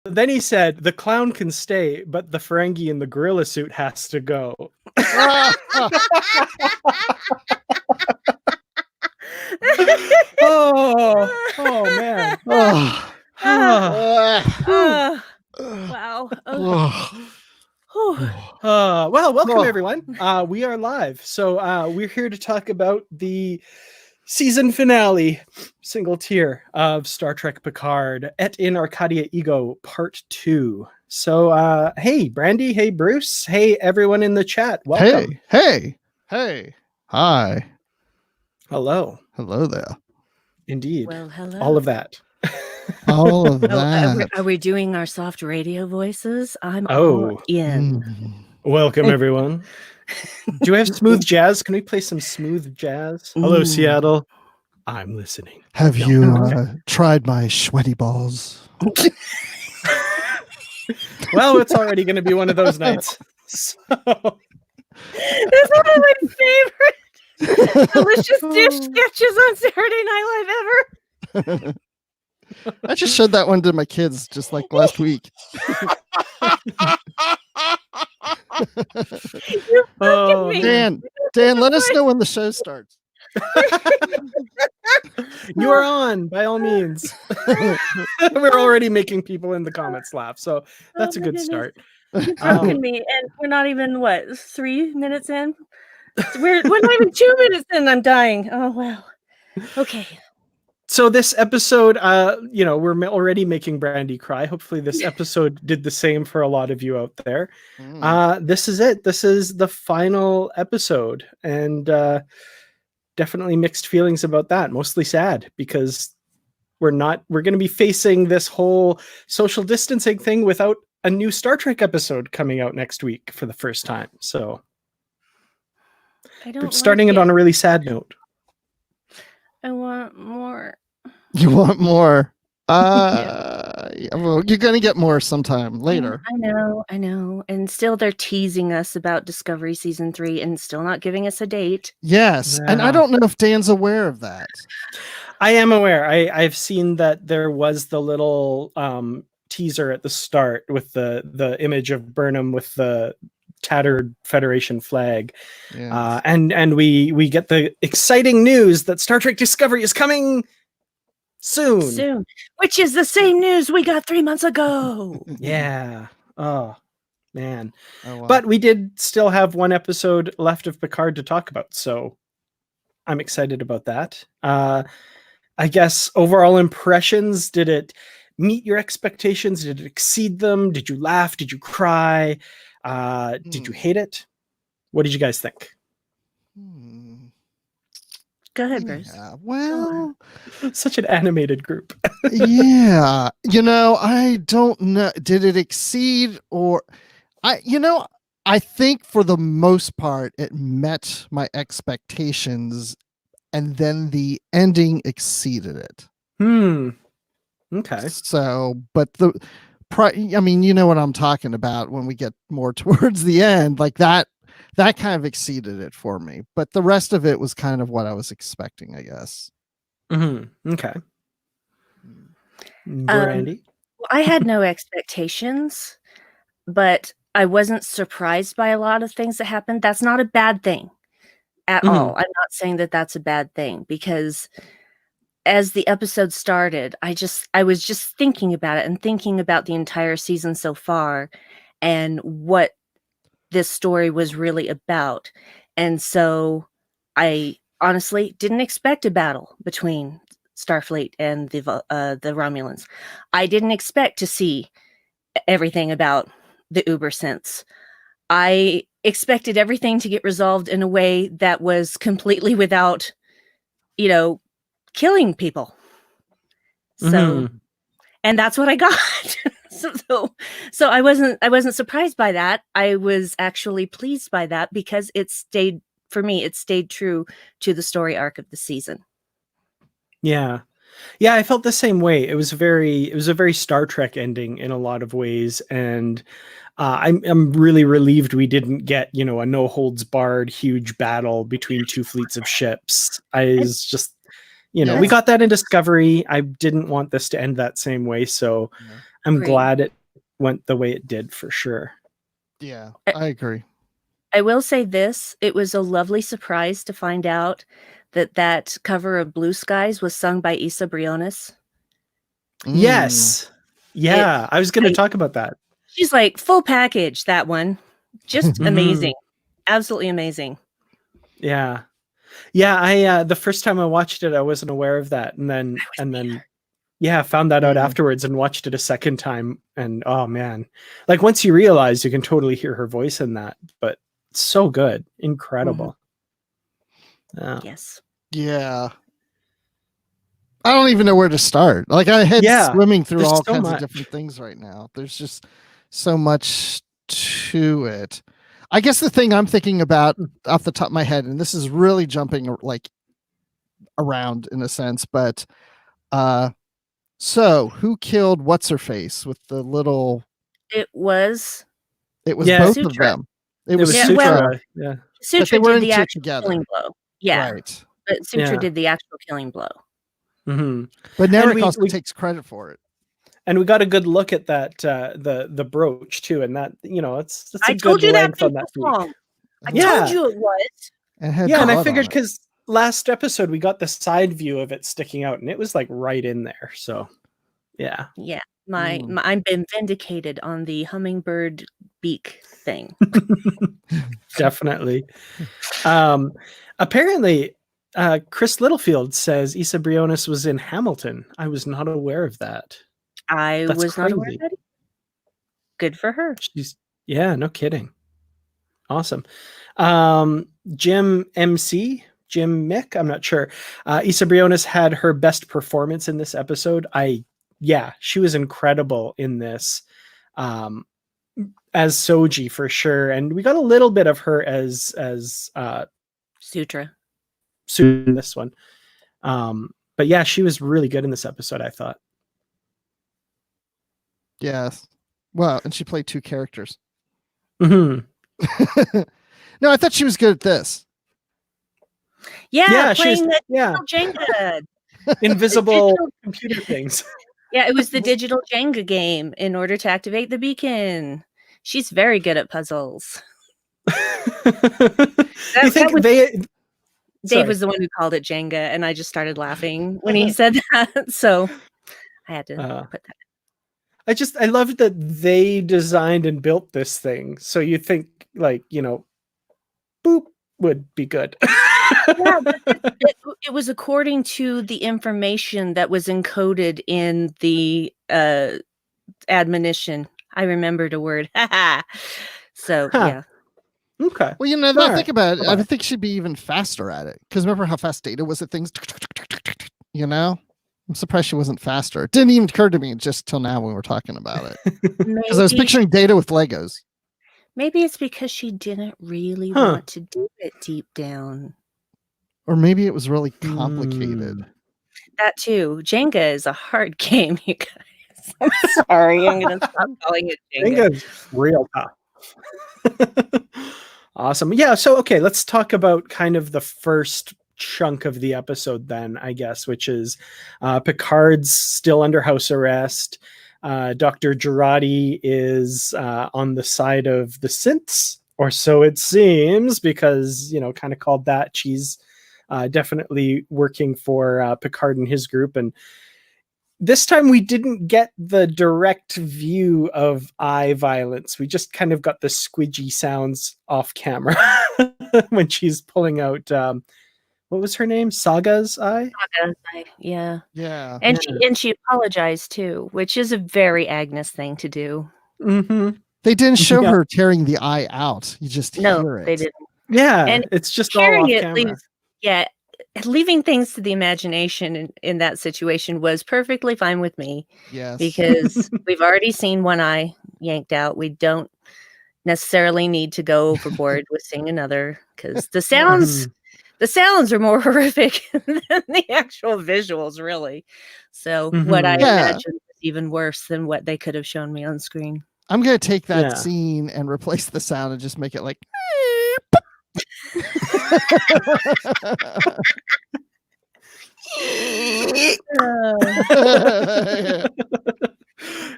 Then he said, "The clown can stay, but the Ferengi in the gorilla suit has to go." Oh man. Wow. Well, welcome everyone. We are live. So we're here to talk about the season finale, single tier of Star Trek Picard, Et in Arcadia Ego, Part 2. So, hey, Brandi. Hey, Bruce. Hey, everyone in the chat. Welcome. Hey. Hi. Hello. Hello there. Indeed. Well, hello. All of that. All of that. Are we doing our soft radio voices? I'm Oh. all in. Welcome, everyone. Do we have smooth jazz? Can we play some smooth jazz? Hello, Seattle. I'm listening. Have you tried my sweaty balls? Well, it's already going to be one of those nights. So. That's one of my favorite delicious dish sketches on Saturday Night Live ever. I just showed that one to my kids just like last week. Dan, let us know when the show starts. You are on, by all means. We're already making people in the comments laugh, so that's a good start. You've broken me, and we're not even 3 minutes in. We're not even 2 minutes in. I'm dying. Oh wow. Okay. So this episode, we're already making Brandi cry. Hopefully this episode did the same for a lot of you out there. This is it. This is the final episode, and definitely mixed feelings about that. Mostly sad because we're going to be facing this whole social distancing thing without a new Star Trek episode coming out next week for the first time. So we're starting it on a really sad note. I want more. You want more? Well, you're going to get more sometime later. I know. And still they're teasing us about Discovery Season 3 and still not giving us a date. Yes. Yeah. And I don't know if Dan's aware of that. I am aware. I've seen that there was the little teaser at the start with the image of Burnham with the tattered Federation flag. Yes. And we get the exciting news that Star Trek Discovery is coming soon, which is the same news we got 3 months ago. Yeah. Oh man. Wow. But we did still have one episode left of Picard to talk about, so I'm excited about that. I guess overall impressions, did it meet your expectations? Did it exceed them? Did you laugh? Did you cry? Did you hate it? What did you guys think? Go ahead, Bruce. Yeah, well, such an animated group. Yeah. I don't know. Did it exceed or I think for the most part it met my expectations and then the ending exceeded it. Okay. So, but you know what I'm talking about when we get more towards the end, like that kind of exceeded it for me, but the rest of it was kind of what I was expecting, I guess. Okay. Brandi? I had no expectations, but I wasn't surprised by a lot of things that happened. That's not a bad thing at all. I'm not saying that that's a bad thing, because as the episode started, I was just thinking about it and thinking about the entire season so far and what this story was really about. And so I honestly didn't expect a battle between Starfleet and the Romulans. I didn't expect to see everything about the Uber sense. I expected everything to get resolved in a way that was completely without, killing people. So, and that's what I got. So I wasn't surprised by that. I was actually pleased by that because it stayed true to the story arc of the season. Yeah. Yeah, I felt the same way. It was a very Star Trek ending in a lot of ways, and I'm really relieved we didn't get a no holds barred huge battle between two fleets of ships. We got that in Discovery. I didn't want this to end that same way, so I'm Agreed. glad it went the way it did for sure. Yeah, I agree. I will say this, it was a lovely surprise to find out that cover of Blue Skies was sung by Issa Briones. Yes. Yeah, I was going to talk about that. She's like full package, that one. Just amazing. Absolutely amazing. Yeah. Yeah, I the first time I watched it I wasn't aware of that, and then found that out afterwards and watched it a second time, and oh man. Like once you realize you can totally hear her voice in that, but so good. Incredible. Yes. Yeah. I don't even know where to start. Like I had swimming through all kinds of different things right now. There's just so much to it. I guess the thing I'm thinking about off the top of my head, and this is really jumping like around in a sense, but so who killed what's her face with the little? It was both Sutra. of them. It was Sutra. Well, Sutra but they were did the actual together. killing blow. Yeah. Right. But Sutra did the actual killing blow. But Narek also takes credit for it. And we got a good look at that the brooch too, and that it's I told you that on that song. I told you it was. And and I figured because last episode we got the side view of it sticking out, and it was like right in there. So yeah. I've been vindicated on the hummingbird beak thing. Definitely. Apparently, Chris Littlefield says Issa Briones was in Hamilton. I was not aware of that. Not aware of that. Good for her. No kidding. Awesome. Jim Mick, I'm not sure. Issa Briones had her best performance in this episode. She was incredible in this. As Soji for sure, and we got a little bit of her as Sutra in this one. But yeah, she was really good in this episode, I thought. Yes. Well, and she played two characters. No, I thought she was good at this. Yeah, playing the Jenga. Invisible computer things. Yeah, it was the digital Jenga game in order to activate the beacon. She's very good at puzzles. Dave was the one who called it Jenga, and I just started laughing when he said that. So I had to put that. I loved that they designed and built this thing. So you think boop would be good. It was according to the information that was encoded in the admonition. I remembered a word. So yeah. Okay. Well, think about it. I think she'd be even faster at it. Because remember how fast Data was at things? I'm surprised she wasn't faster. It didn't even occur to me just till now when we're talking about it. Because I was picturing Data with Legos. Maybe it's because she didn't really want to do it deep down. Or maybe it was really complicated. That too. Jenga is a hard game, you guys. I'm sorry. I'm going to stop calling it Jenga. Jenga's real tough. Awesome. Yeah. So, okay, let's talk about kind of the first chunk of the episode then, I guess, which is Picard's still under house arrest. Dr. Girardi is on the side of the synths, or so it seems, because, kind of called that. She's definitely working for Picard and his group. And this time we didn't get the direct view of eye violence. We just kind of got the squidgy sounds off camera when she's pulling out what was her name? Saga's eye? Saga's eye, yeah. Yeah. And she apologized too, which is a very Agnes thing to do. Mm-hmm. They didn't show her tearing the eye out. You just hear it. They didn't. Yeah, and it's just all off camera. Leaving things to the imagination in that situation was perfectly fine with me. Yes. Because we've already seen one eye yanked out. We don't necessarily need to go overboard with seeing another, because the sounds are more horrific than the actual visuals, really. So what I imagine is even worse than what they could have shown me on screen. I'm going to take that scene and replace the sound and just make it like...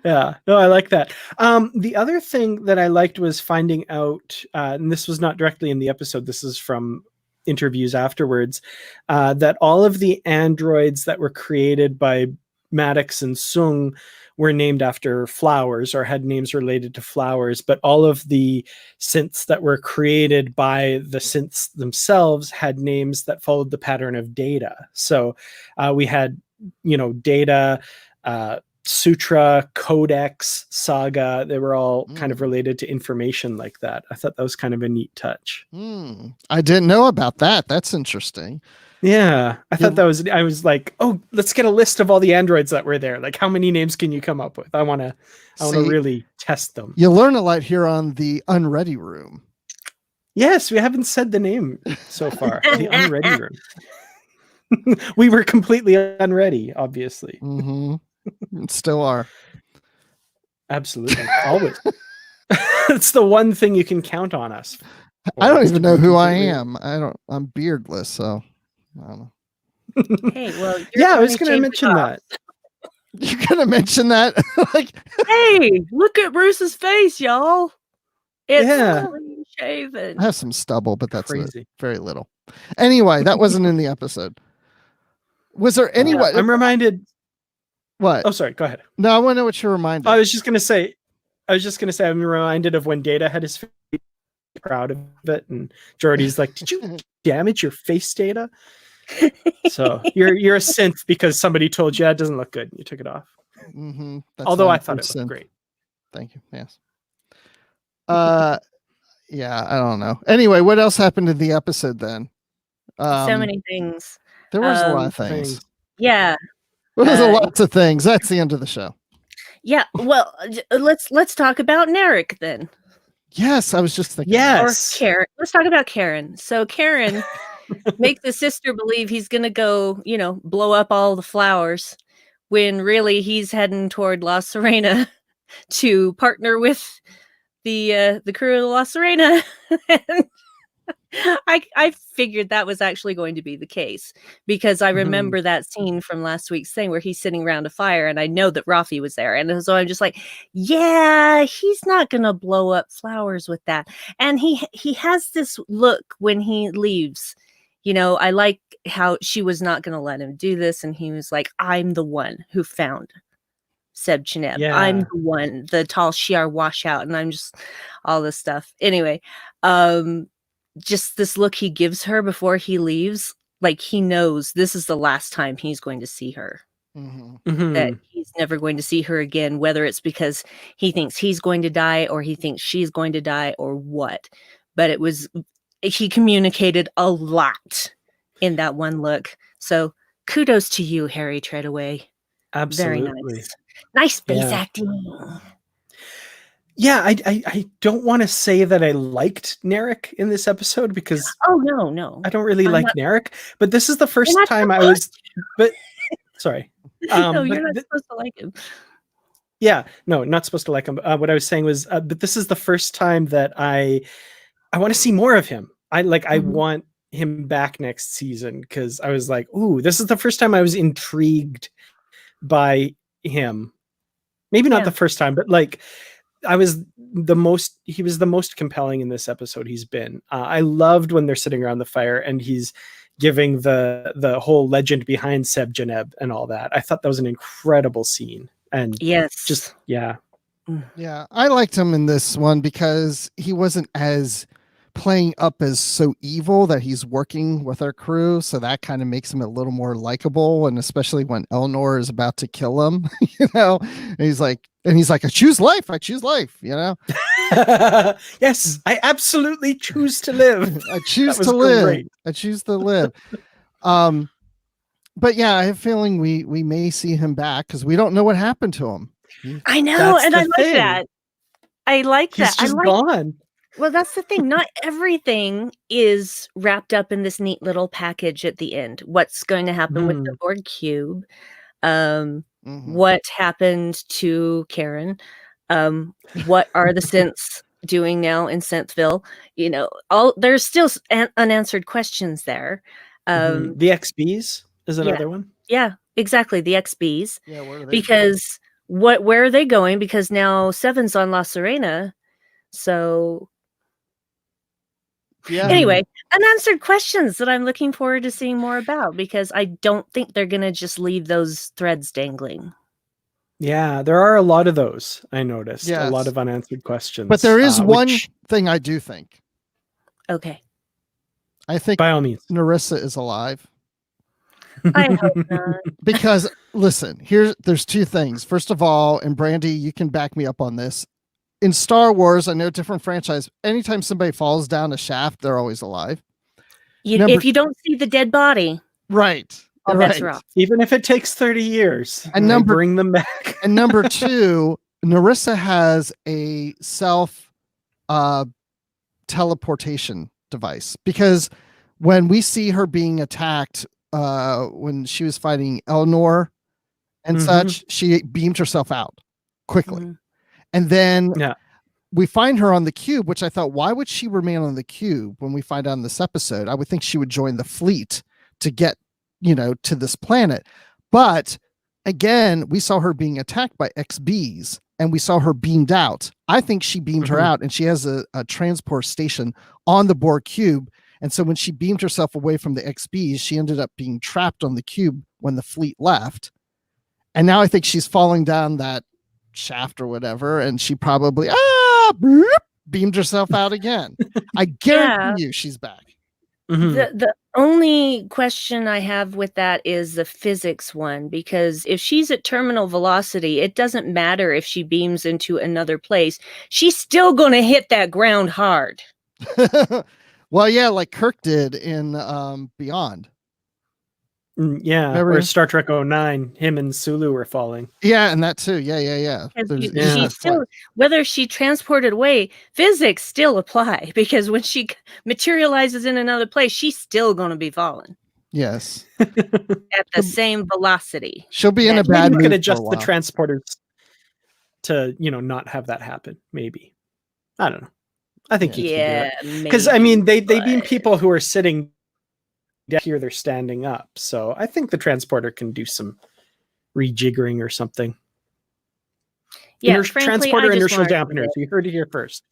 Yeah, no, I like that. The other thing that I liked was finding out, and this was not directly in the episode, this is from interviews afterwards, that all of the androids that were created by Maddox and Sung were named after flowers or had names related to flowers, but all of the synths that were created by the synths themselves had names that followed the pattern of Data. So we had, Data, Sutra, Codex, Saga, they were all kind of related to information like that. I thought that was kind of a neat touch. I didn't know about that. That's interesting. Yeah, I was like, oh, let's get a list of all the androids that were there. Like, how many names can you come up with? I want to really test them. You learn a lot here on the Unready Room. Yes, we haven't said the name so far. The Unready Room. We were completely unready, obviously. Still are. Absolutely. Always. It's the one thing you can count on us. I don't even know who I am. I'm beardless, so I don't know. Hey, well, I was going to mention that. You're going to mention that? Like, hey, look at Bruce's face, y'all. It's clean shaven. I have some stubble, but that's crazy. Very little. Anyway, that wasn't in the episode. Was there any way? I'm reminded. What? Oh, sorry. Go ahead. No, I want to know what you're reminded. I was just going to say, I'm reminded of when Data had his face, proud of it, and Geordi's like, "Did you damage your face, Data?" So you're a synth because somebody told you it doesn't look good. And you took it off. Although I thought it looked great. Thank you. Yes. Yeah, I don't know. Anyway, what else happened in the episode then? So many things. There was a lot of things. Yeah. There's lots of things. That's the end of the show. Yeah. Well, let's talk about Narek then. Yes, I was just thinking. Yes. Or Karen. Let's talk about Karen. So Karen make the sister believe he's gonna go, blow up all the flowers, when really he's heading toward La Serena to partner with the crew of La Serena. I figured that was actually going to be the case because I remember that scene from last week's thing where he's sitting around a fire, and I know that Rafi was there, and so I'm just like, yeah, he's not gonna blow up flowers with that. And he has this look when he leaves. I like how she was not gonna let him do this, and he was like, I'm the one who found Seb Cheneb. Yeah. I'm the one, the tall Shiar washout, and I'm just all this stuff. Anyway, just this look he gives her before he leaves, like he knows this is the last time he's going to see her. That he's never going to see her again, whether it's because he thinks he's going to die or he thinks she's going to die or what. But he communicated a lot in that one look. So kudos to you, Harry Treadaway. Absolutely. Very nice. Nice face acting. Yeah, I don't want to say that I liked Narek in this episode because no, I don't really like Narek. But this is the first time I was. But sorry, no, you're not supposed to like him. Yeah, no, not supposed to like him. What I was saying was, but this is the first time that I want to see more of him. I want him back next season because I was like, ooh, this is the first time I was intrigued by him. Maybe not the first time, but he was the most compelling in this episode he's been. I loved when they're sitting around the fire and he's giving the whole legend behind Seb Cheneb and all that. I thought that was an incredible scene. And Yeah, I liked him in this one because he wasn't as playing up as so evil that he's working with our crew, so that kind of makes him a little more likable. And especially when Elnor is about to kill him, and he's like, I choose life, Yes, I absolutely choose to live. I choose to live. Great. I choose to live. But yeah, I have a feeling we may see him back because we don't know what happened to him. I know, and I like that. I like that. He's just gone. Well, that's the thing. Not everything is wrapped up in this neat little package at the end. What's going to happen with the Borg cube? What happened to Karen? What are the synths doing now in Synthville? There's still unanswered questions there. The XBs is another one. Yeah, exactly. The XBs. Yeah, what are they because where are they going? Because now Seven's on La Serena. So anyway, unanswered questions that I'm looking forward to seeing more about, because I don't think they're going to just leave those threads dangling. Yeah, there are a lot of those. I noticed a lot Yes. of unanswered questions. But there is one which, thing I do think. Okay. I think by all means, Narissa is alive. I hope not. Because listen, there's two things. First of all, and Brandi, you can back me up on this. In Star Wars, I know different franchise, anytime somebody falls down a shaft, they're always alive. If you don't see the dead body, right. all bets are off. Even if it takes 30 years, and bring them back. And number two, Narissa has a self teleportation device, because when we see her being attacked when she was fighting Elnor and such, she beamed herself out quickly. And then we find her on the cube, which I thought, why would she remain on the cube when we find out in this episode? I would think she would join the fleet to get, to this planet. But again, we saw her being attacked by XBs and we saw her beamed out. I think she beamed her out, and she has a transport station on the Borg cube. And so when she beamed herself away from the XBs, she ended up being trapped on the cube when the fleet left. And now I think she's falling down that shaft or whatever, and she probably beamed herself out again. I guarantee you she's back. The only question I have with that is the physics one, because if she's at terminal velocity, it doesn't matter if she beams into another place. She's still going to hit that ground hard. Well, yeah, like Kirk did in Beyond. Yeah, Remember? or Star Trek 09, him and Sulu were falling. Yeah, and that too. Yeah. She still, whether she transported away, physics still apply, because when she materializes in another place, she's still going to be falling. Yes. At the same velocity. She'll be in a bad mood. You could adjust the transporters to, not have that happen. Maybe. I don't know. I think you can do it. Because, I mean, they beam people who are sitting down here, they're standing up. So I think the transporter can do some rejiggering or something. Yeah, transporter inertial dampeners. You heard it here first.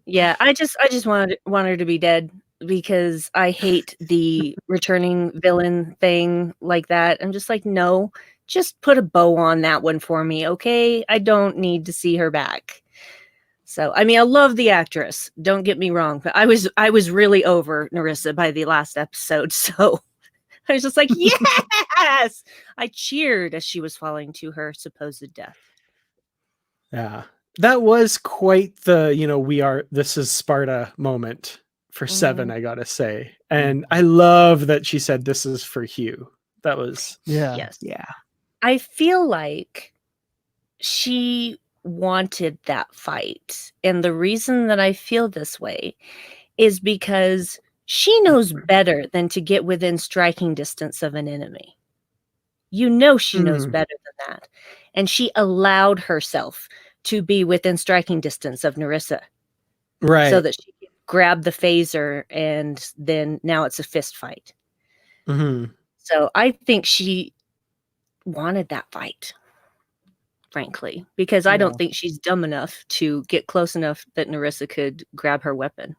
Yeah, I just want her to be dead, because I hate the returning villain thing like that. I'm just like, no, just put a bow on that one for me, okay? I don't need to see her back. So, I mean, I love the actress. Don't get me wrong, but I was really over Narissa by the last episode. So I was just like, yes! I cheered as she was falling to her supposed death. Yeah, that was quite the, this is Sparta moment for Seven, I gotta say. And I love that she said, this is for Hugh. That was, yes. Yeah. I feel like she wanted that fight. And the reason that I feel this way is because she knows better than to get within striking distance of an enemy. She knows better than that. And she allowed herself to be within striking distance of Narissa. Right. So that she could grab the phaser, and then now it's a fist fight. So I think she wanted that fight, frankly, because I don't think she's dumb enough to get close enough that Narissa could grab her weapon.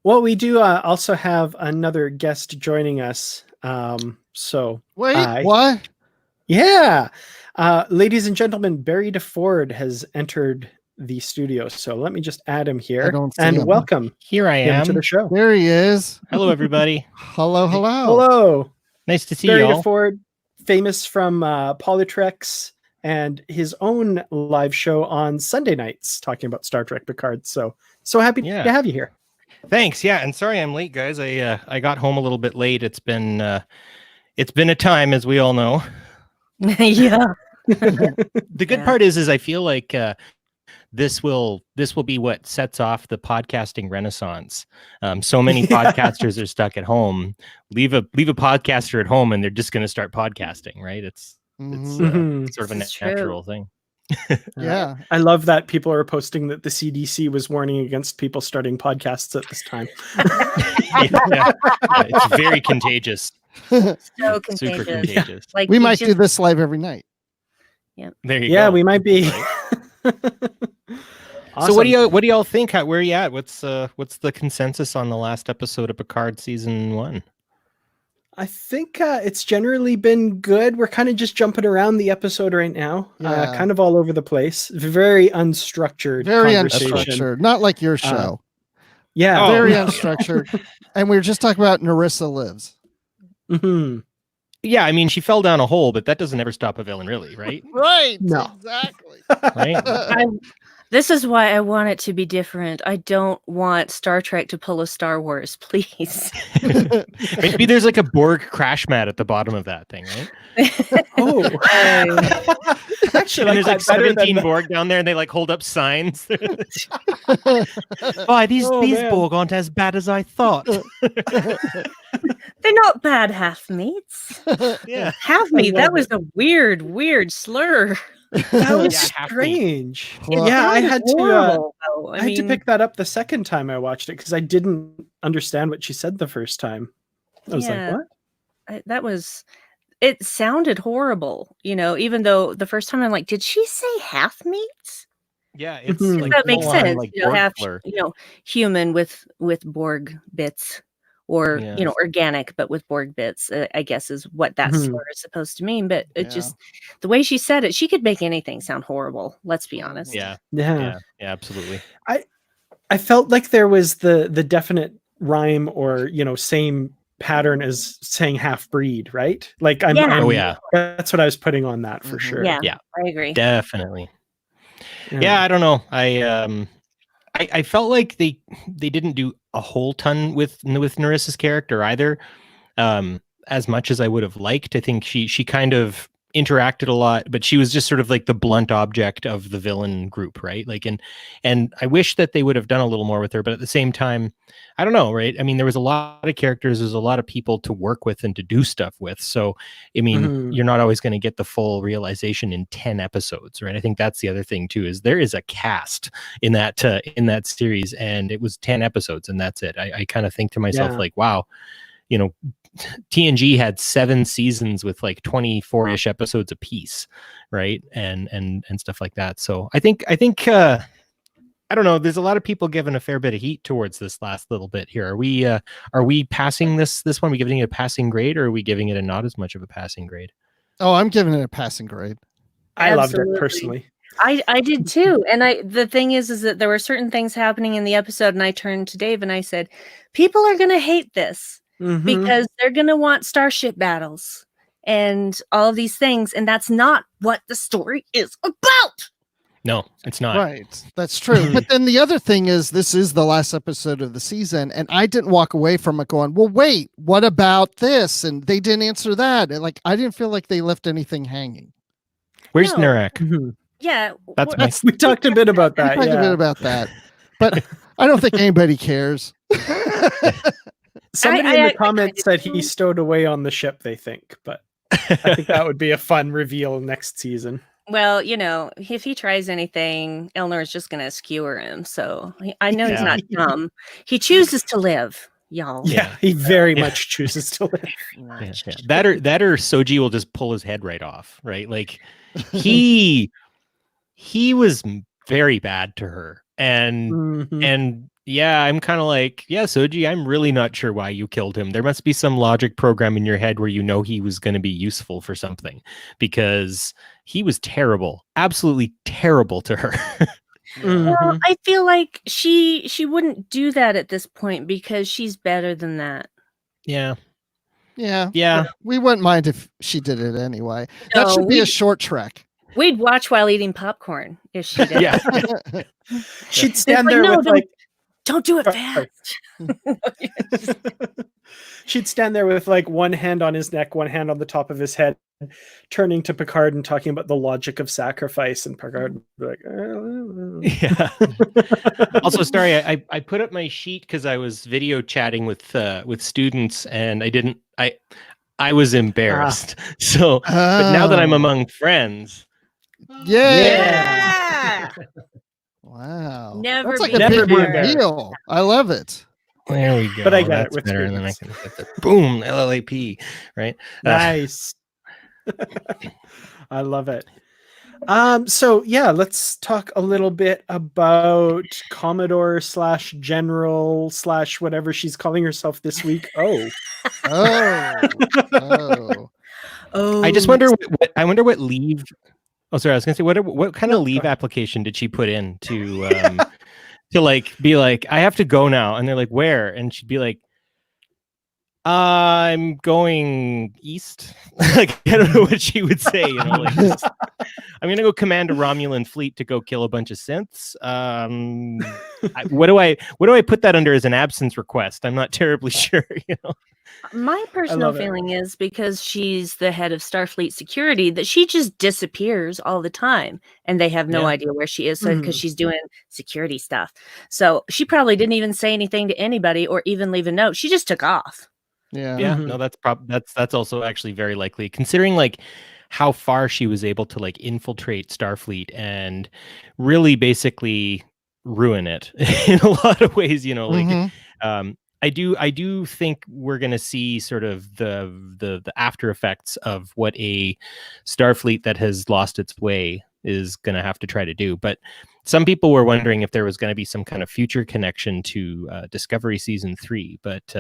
Well, we do also have another guest joining us. Wait, what? Yeah. Ladies and gentlemen, Barry DeFord has entered the studio. So let me just add him here and welcome. Here I am to the show. There he is. Hello, everybody. Hello. Nice to see Barry y'all. DeFord, famous from Polytrex and his own live show on Sunday nights talking about Star Trek Picard. So happy to have you here. Thanks. Yeah, and sorry I'm late, guys. I got home a little bit late. It's been a time, as we all know. Yeah. The good part is I feel like this will be what sets off the podcasting renaissance. So many podcasters are stuck at home. Leave a podcaster at home, and they're just going to start podcasting, right? It's sort of a natural thing. Yeah. I love that people are posting that the CDC was warning against people starting podcasts at this time. Yeah. It's very contagious. So Super contagious. contagious. Like We you might do just- this live every night. There you go. Yeah, we might be. So what do y'all think? Where are you at? What's the consensus on the last episode of Picard season 1? I think it's generally been good. We're kind of just jumping around the episode right now, Yeah. kind of all over the place. Very unstructured. Very conversation. unstructured. Not like your show. Yeah. Very unstructured. And we were just talking about Narissa Lives. Mm-hmm. Yeah, I mean, she fell down a hole, but that doesn't ever stop a villain, really, right? Right. No. Exactly. Right? This is why I want it to be different. I don't want Star Trek to pull a Star Wars, please. Maybe there's like a Borg crash mat at the bottom of that thing, right? Oh. Actually, And there's like better than 17 the- Borg down there, and they like hold up signs. Why these man. Borg aren't as bad as I thought. They're not bad half-mates. Yeah. Half-meat, love that was a weird slur. That was Yeah, half strange. Well, yeah, I It had sounded to. horrible, though. I had to pick that up the second time I watched it because I didn't understand what she said the first time. I was Yeah. like, "What?" It sounded horrible, even though the first time I'm like, did she say half-meats? Yeah, it's Mhm. like That makes full on, sense. like, Half, Borg slur. human with Borg bits, or Yeah. organic but with Borg bits. I guess is what that Mhm. slur is supposed to mean. But it Yeah. just the way she said it, she could make anything sound horrible. Let's be honest. Yeah, Yeah. yeah, absolutely. I felt like there was the definite rhyme or same pattern as saying half breed, right? Like Yeah. Oh yeah, that's what I was putting on that for Mhm. sure. Yeah, Yeah. I agree. definitely. Yeah, I don't know. I felt like they didn't do a whole ton with Narissa's character either, as much as I would have liked. I think she kind of interacted a lot, but she was just sort of like the blunt object of the villain group, right? Like, and I wish that they would have done a little more with her, but at the same time, I don't know, right? I mean, there was a lot of characters, there's a lot of people to work with and to do stuff with. So, I mean, Mhm. you're not always going to get the full realization in 10 episodes, right? I think that's the other thing too, is there is a cast in that series, and it was 10 episodes and that's it. I kind of think to myself, Yeah. like, wow, TNG had 7 seasons with like 24-ish episodes a piece, right? And stuff like that. So I think I don't know, there's a lot of people giving a fair bit of heat towards this last little bit here. Are we passing this one? Are we giving it a passing grade, or are we giving it a not as much of a passing grade? Oh, I'm giving it a passing grade. I loved Absolutely. it personally. I did too. And the thing is that there were certain things happening in the episode, and I turned to Dave and I said, people are going to hate this Mhm. because they're going to want starship battles and all of these things. And that's not what the story is about. No, it's not. Right. That's true. But then the other thing is, this is the last episode of the season, and I didn't walk away from it going, well, wait, what about this? And they didn't answer that. And, like, I didn't feel like they left anything hanging. Where's No. Narek? Mhm. Yeah. That's we're- my We talked a bit about I that. talked a bit Yeah. about that. But I don't think anybody cares. Somebody I in the actually comments kinda said do. he stowed away on the ship, they think, but I think that would be a fun reveal next season. Well, if he tries anything, Elnor's just going to skewer him. So I know he's Yeah. not dumb. He chooses to live, y'all. Yeah, he very Yeah. much chooses to live. Yeah. That or Soji will just pull his head right off, right? Like he was very bad to her, and Mhm. and yeah, I'm kind of like, yeah, Soji, I'm really not sure why you killed him. There must be some logic program in your head where he was going to be useful for something, because he was terrible, absolutely terrible to her. Well, Mhm. I feel like she wouldn't do that at this point because she's better than that. Yeah, Yeah. yeah. We wouldn't mind if she did it anyway. That No, should be a we'd- short trek. We'd watch while eating popcorn if she did. Yeah. She'd It's stand like, there no, with don't- like Don't do it Oh, fast. she'd stand there with like one hand on his neck, one hand on the top of his head, turning to Picard and talking about the logic of sacrifice, and Picard would be like, Yeah. Also, sorry, I put up my sheet because I was video chatting with students, and I was embarrassed. So, but now that I'm Oh. among friends, Yeah. Yeah. Wow. Never That's like be a big embarrassed. reveal. I love it. There we go. But I get it That's with better. And then I students. can get the boom LLAP, right? Nice. I love it. So yeah, let's talk a little bit about Commodore / General / whatever she's calling herself this week. Oh. Oh, I just wonder what leave. Oh, sorry. I was gonna say what kind of leave application did she put in to to like be like, I have to go now, and they're like, where? And she'd be like, I'm going east. Like, I don't know what she would say. Like, I'm gonna go command a Romulan fleet to go kill a bunch of synths. What do I put that under as an absence request? I'm not terribly sure. My personal feeling is because she's the head of Starfleet security that she just disappears all the time and they have no idea where she is because she's doing security stuff. So she probably didn't even say anything to anybody or even leave a note. She just took off. Yeah. No, that's also actually very likely, considering like how far she was able to like infiltrate Starfleet and really basically ruin it in a lot of ways. I do think we're going to see sort of the after effects of what a Starfleet that has lost its way is going to have to try to do. But some people were wondering if there was going to be some kind of future connection to Discovery Season 3. But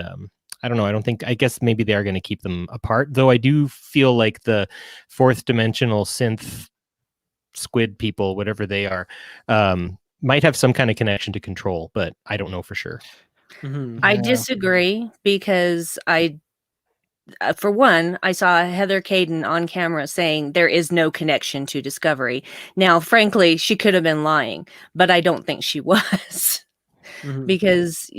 I don't know. I guess maybe they are going to keep them apart. Though I do feel like the fourth dimensional synth squid people, whatever they are, might have some kind of connection to Control. But I don't know for sure. I disagree because for one, I saw Heather Caden on camera saying there is no connection to Discovery. Now, frankly, she could have been lying, but I don't think she was. Because,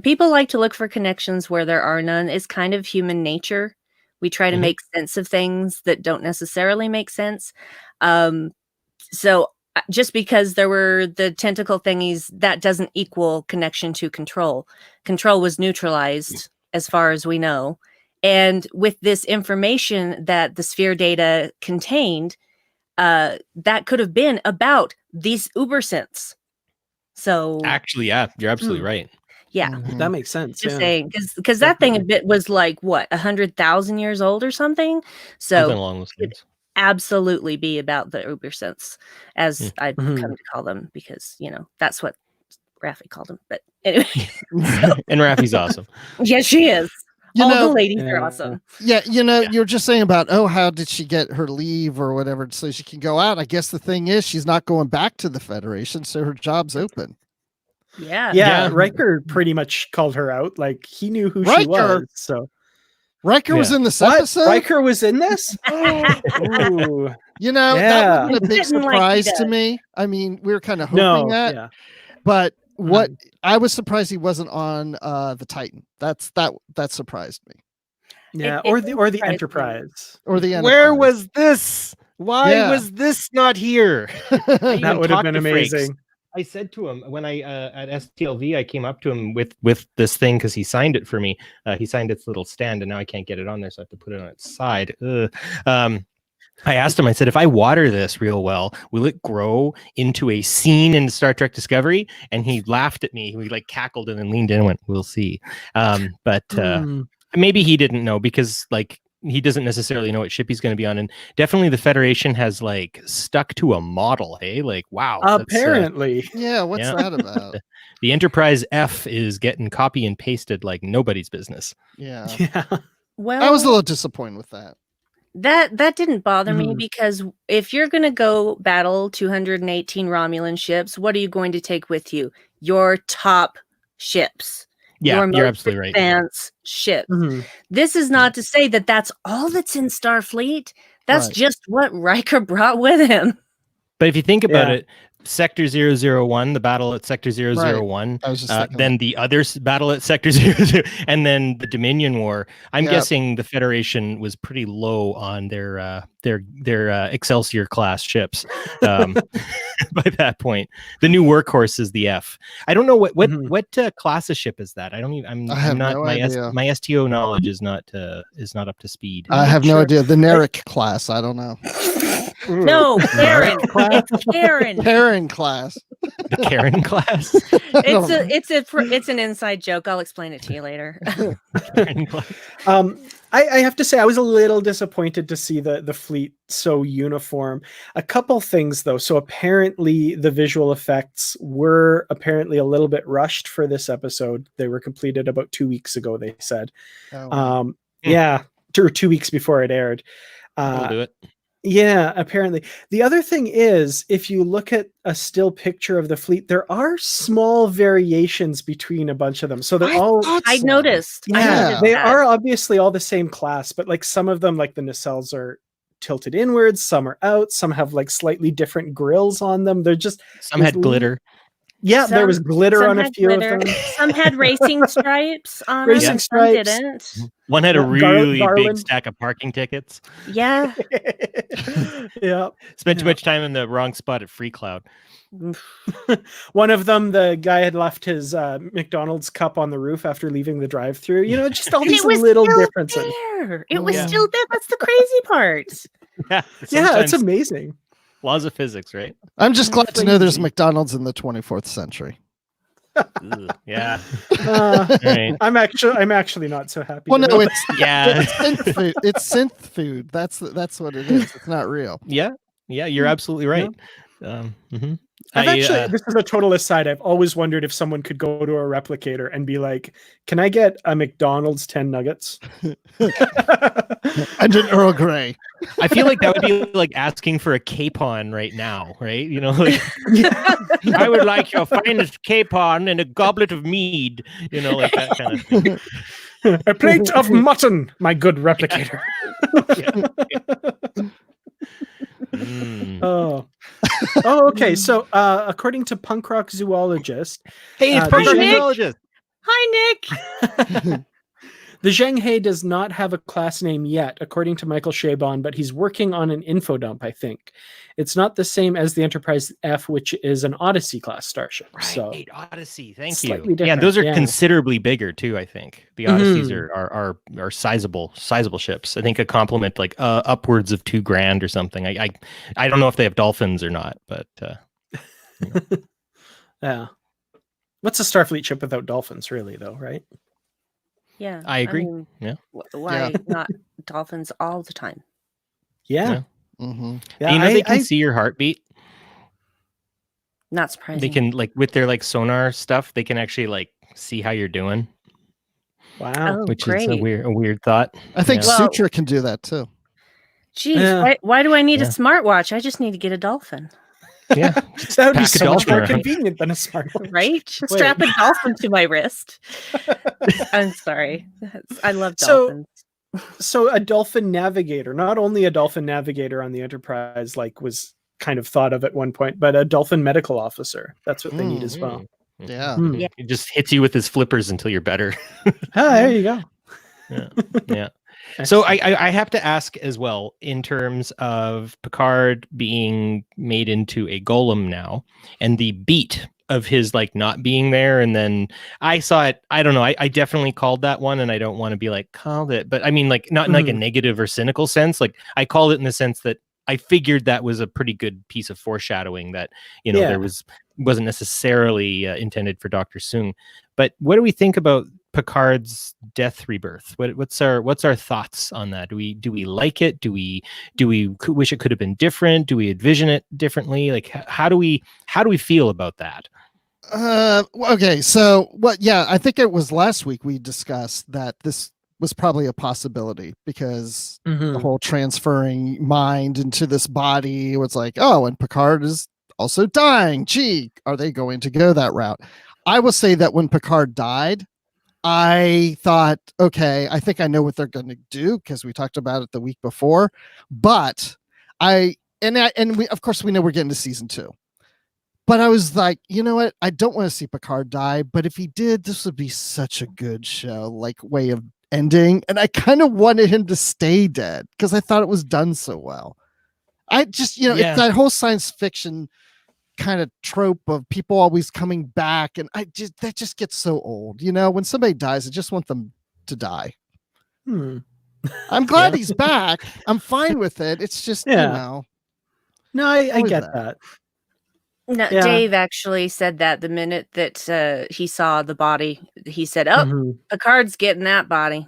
people like to look for connections where there are none. It's kind of human nature. We try to make sense of things that don't necessarily make sense. So just because there were the tentacle thingies, that doesn't equal connection to Control. Control was neutralized as far as we know. And with this information that the sphere data contained, that could have been about these uber synths. So actually, yeah, you're absolutely right. Yeah, that makes sense. Just saying, because that thing was like what 100,000 years old or something. So something along those lines. Absolutely be about the uber synths, as I've come to call them, because that's what Raffi called them. But anyway, and Raffi's awesome. Yes, she is. All the ladies are awesome. Yeah, you're just saying about, how did she get her leave or whatever so she can go out? I guess the thing is she's not going back to the Federation, so her job's open. Yeah. Riker pretty much called her out. Like, he knew who she was. So Riker was in this episode? Riker was in this? Ooh. That wasn't a big surprise to me. I mean, we were kind of hoping that. Yeah. But what I was surprised he wasn't on the Titan. That surprised me. Yeah, or the Enterprise. Or the Enterprise. Where was this? Why was this not here? That would have been amazing. Frakes. I said to him when I at STLV, I came up to him with this thing because he signed it for me. He signed its little stand, and now I can't get it on there, so I have to put it on its side. I asked him, I said, if I water this real well, will it grow into a scene in Star Trek Discovery? And he laughed at me. He like cackled and then leaned in and went, we'll see. But maybe he didn't know because like he doesn't necessarily know what ship he's going to be on. And definitely the Federation has like stuck to a model. Hey, like, wow. Apparently. What's that about? The Enterprise F is getting copy and pasted like nobody's business. Yeah. Well, I was a little disappointed with that. That didn't bother me because if you're going to go battle 218 Romulan ships, what are you going to take with you? Your top ships. Yeah, you're absolutely right. Advanced ships. This is not to say that that's all that's in Starfleet. That's just what Riker brought with him. But if you think about it, Sector 001, the battle at Sector 001, then the other battle at Sector 00, and then the Dominion War. I'm guessing the Federation was pretty low on their Excelsior class ships. By that point, the new workhorse is the F. I don't know what class of ship is that. I don't even. I'm not no my idea. my STO knowledge is not up to speed. I have no idea. The Narek class. I don't know. No, Karen. It's Karen. Karen class. The Karen class. It's an inside joke. I'll explain it to you later. Karen class. I have to say I was a little disappointed to see the fleet so uniform. A couple things though. So apparently the visual effects were apparently a little bit rushed for this episode. They were completed about 2 weeks ago, they said. Yeah, 2 weeks before it aired. We'll do it. Yeah, apparently. The other thing is, if you look at a still picture of the fleet, there are small variations between a bunch of them. So they're I noticed. Yeah, they are obviously all the same class, but like some of them, like the nacelles are tilted inwards, some are out, some have like slightly different grills on them. They're just some had glitter. Yeah, there was glitter on a few of them. Some had racing stripes on racing them. stripes. Some didn't. One had a really big stack of parking tickets. Yeah. Yeah. Spent too much time in the wrong spot at Free Cloud. One of them, the guy had left his McDonald's cup on the roof after leaving the drive-thru. You know, just all these little differences. It was still there. That's the crazy part. Yeah, it's amazing. Laws of physics, right? I'm just glad to know there's McDonald's in the 24th century. Yeah. Right. I'm actually not so happy. Well, no, it's it's synth food. It's synth food. That's what it is. It's not real. Yeah, you're absolutely right. This is a total aside. I've always wondered if someone could go to a replicator and be like, "Can I get a McDonald's 10 nuggets and an Earl Grey?" I feel like that would be like asking for a capon right now, right? You know, like I would like your finest capon and a goblet of mead. You know, like that kind of thing. A plate of mutton, my good replicator. Oh, okay. So, according to Punk Rock Zoologist, hey, it's Punk Rock Zoologist. Hi, Nick. The Zheng-He does not have a class name yet, according to Michael Chabon, but he's working on an info dump, I think. It's not the same as the Enterprise F, which is an Odyssey class starship. Right, so Odyssey. Thank you. Different. Yeah, those are considerably bigger too. I think the Odysseys are sizable ships. I think a complement like upwards of $2,000 or something. I don't know if they have dolphins or not, but yeah. What's a Starfleet ship without dolphins, really? Though, right? Yeah, I agree. Why not dolphins all the time? Yeah. Mm-hmm. Yeah, you know they can see your heartbeat. Not surprising. They can with their sonar stuff. They can actually see how you're doing. Wow, which great. is a weird thought. I think Sutra can do that too. Geez, why do I need a smartwatch? I just need to get a dolphin. Yeah, that would be so much more convenient than a smartwatch, right? Strap a dolphin to my wrist. I'm sorry, I love dolphins. So a dolphin navigator, not only a dolphin navigator on the Enterprise, was kind of thought of at one point, but a dolphin medical officer. That's what they need as well. Yeah. He just hits you with his flippers until you're better. There you go. Yeah. So I have to ask as well, in terms of Picard being made into a golem now, and the beat of his not being there, and then I saw it. I don't know. I definitely called that one, and I don't want to be called it, but I mean not in a negative or cynical sense. I called it in the sense that I figured that was a pretty good piece of foreshadowing that there wasn't necessarily intended for Dr. Soong. But what do we think about Picard's death rebirth? What's our thoughts on that? Do we like it? Do we wish it could have been different? Do we envision it differently? How do we feel about that? Okay, so I think it was last week we discussed that this was probably a possibility because the whole transferring mind into this body was and Picard is also dying. Gee, are they going to go that route? I will say that when Picard died, I thought, okay, I think I know what they're going to do because we talked about it the week before. But we of course we know we're getting to season 2. But I was like, you know what? I don't want to see Picard die. But if he did, this would be such a good show, way of ending. And I kind of wanted him to stay dead because I thought it was done so well. I just, it's that whole science fiction kind of trope of people always coming back, and that just gets so old. When somebody dies, I just want them to die. I'm glad he's back. I'm fine with it. It's just, No, I get that. No, Dave actually said that the minute that he saw the body, he said, Picard's getting that body.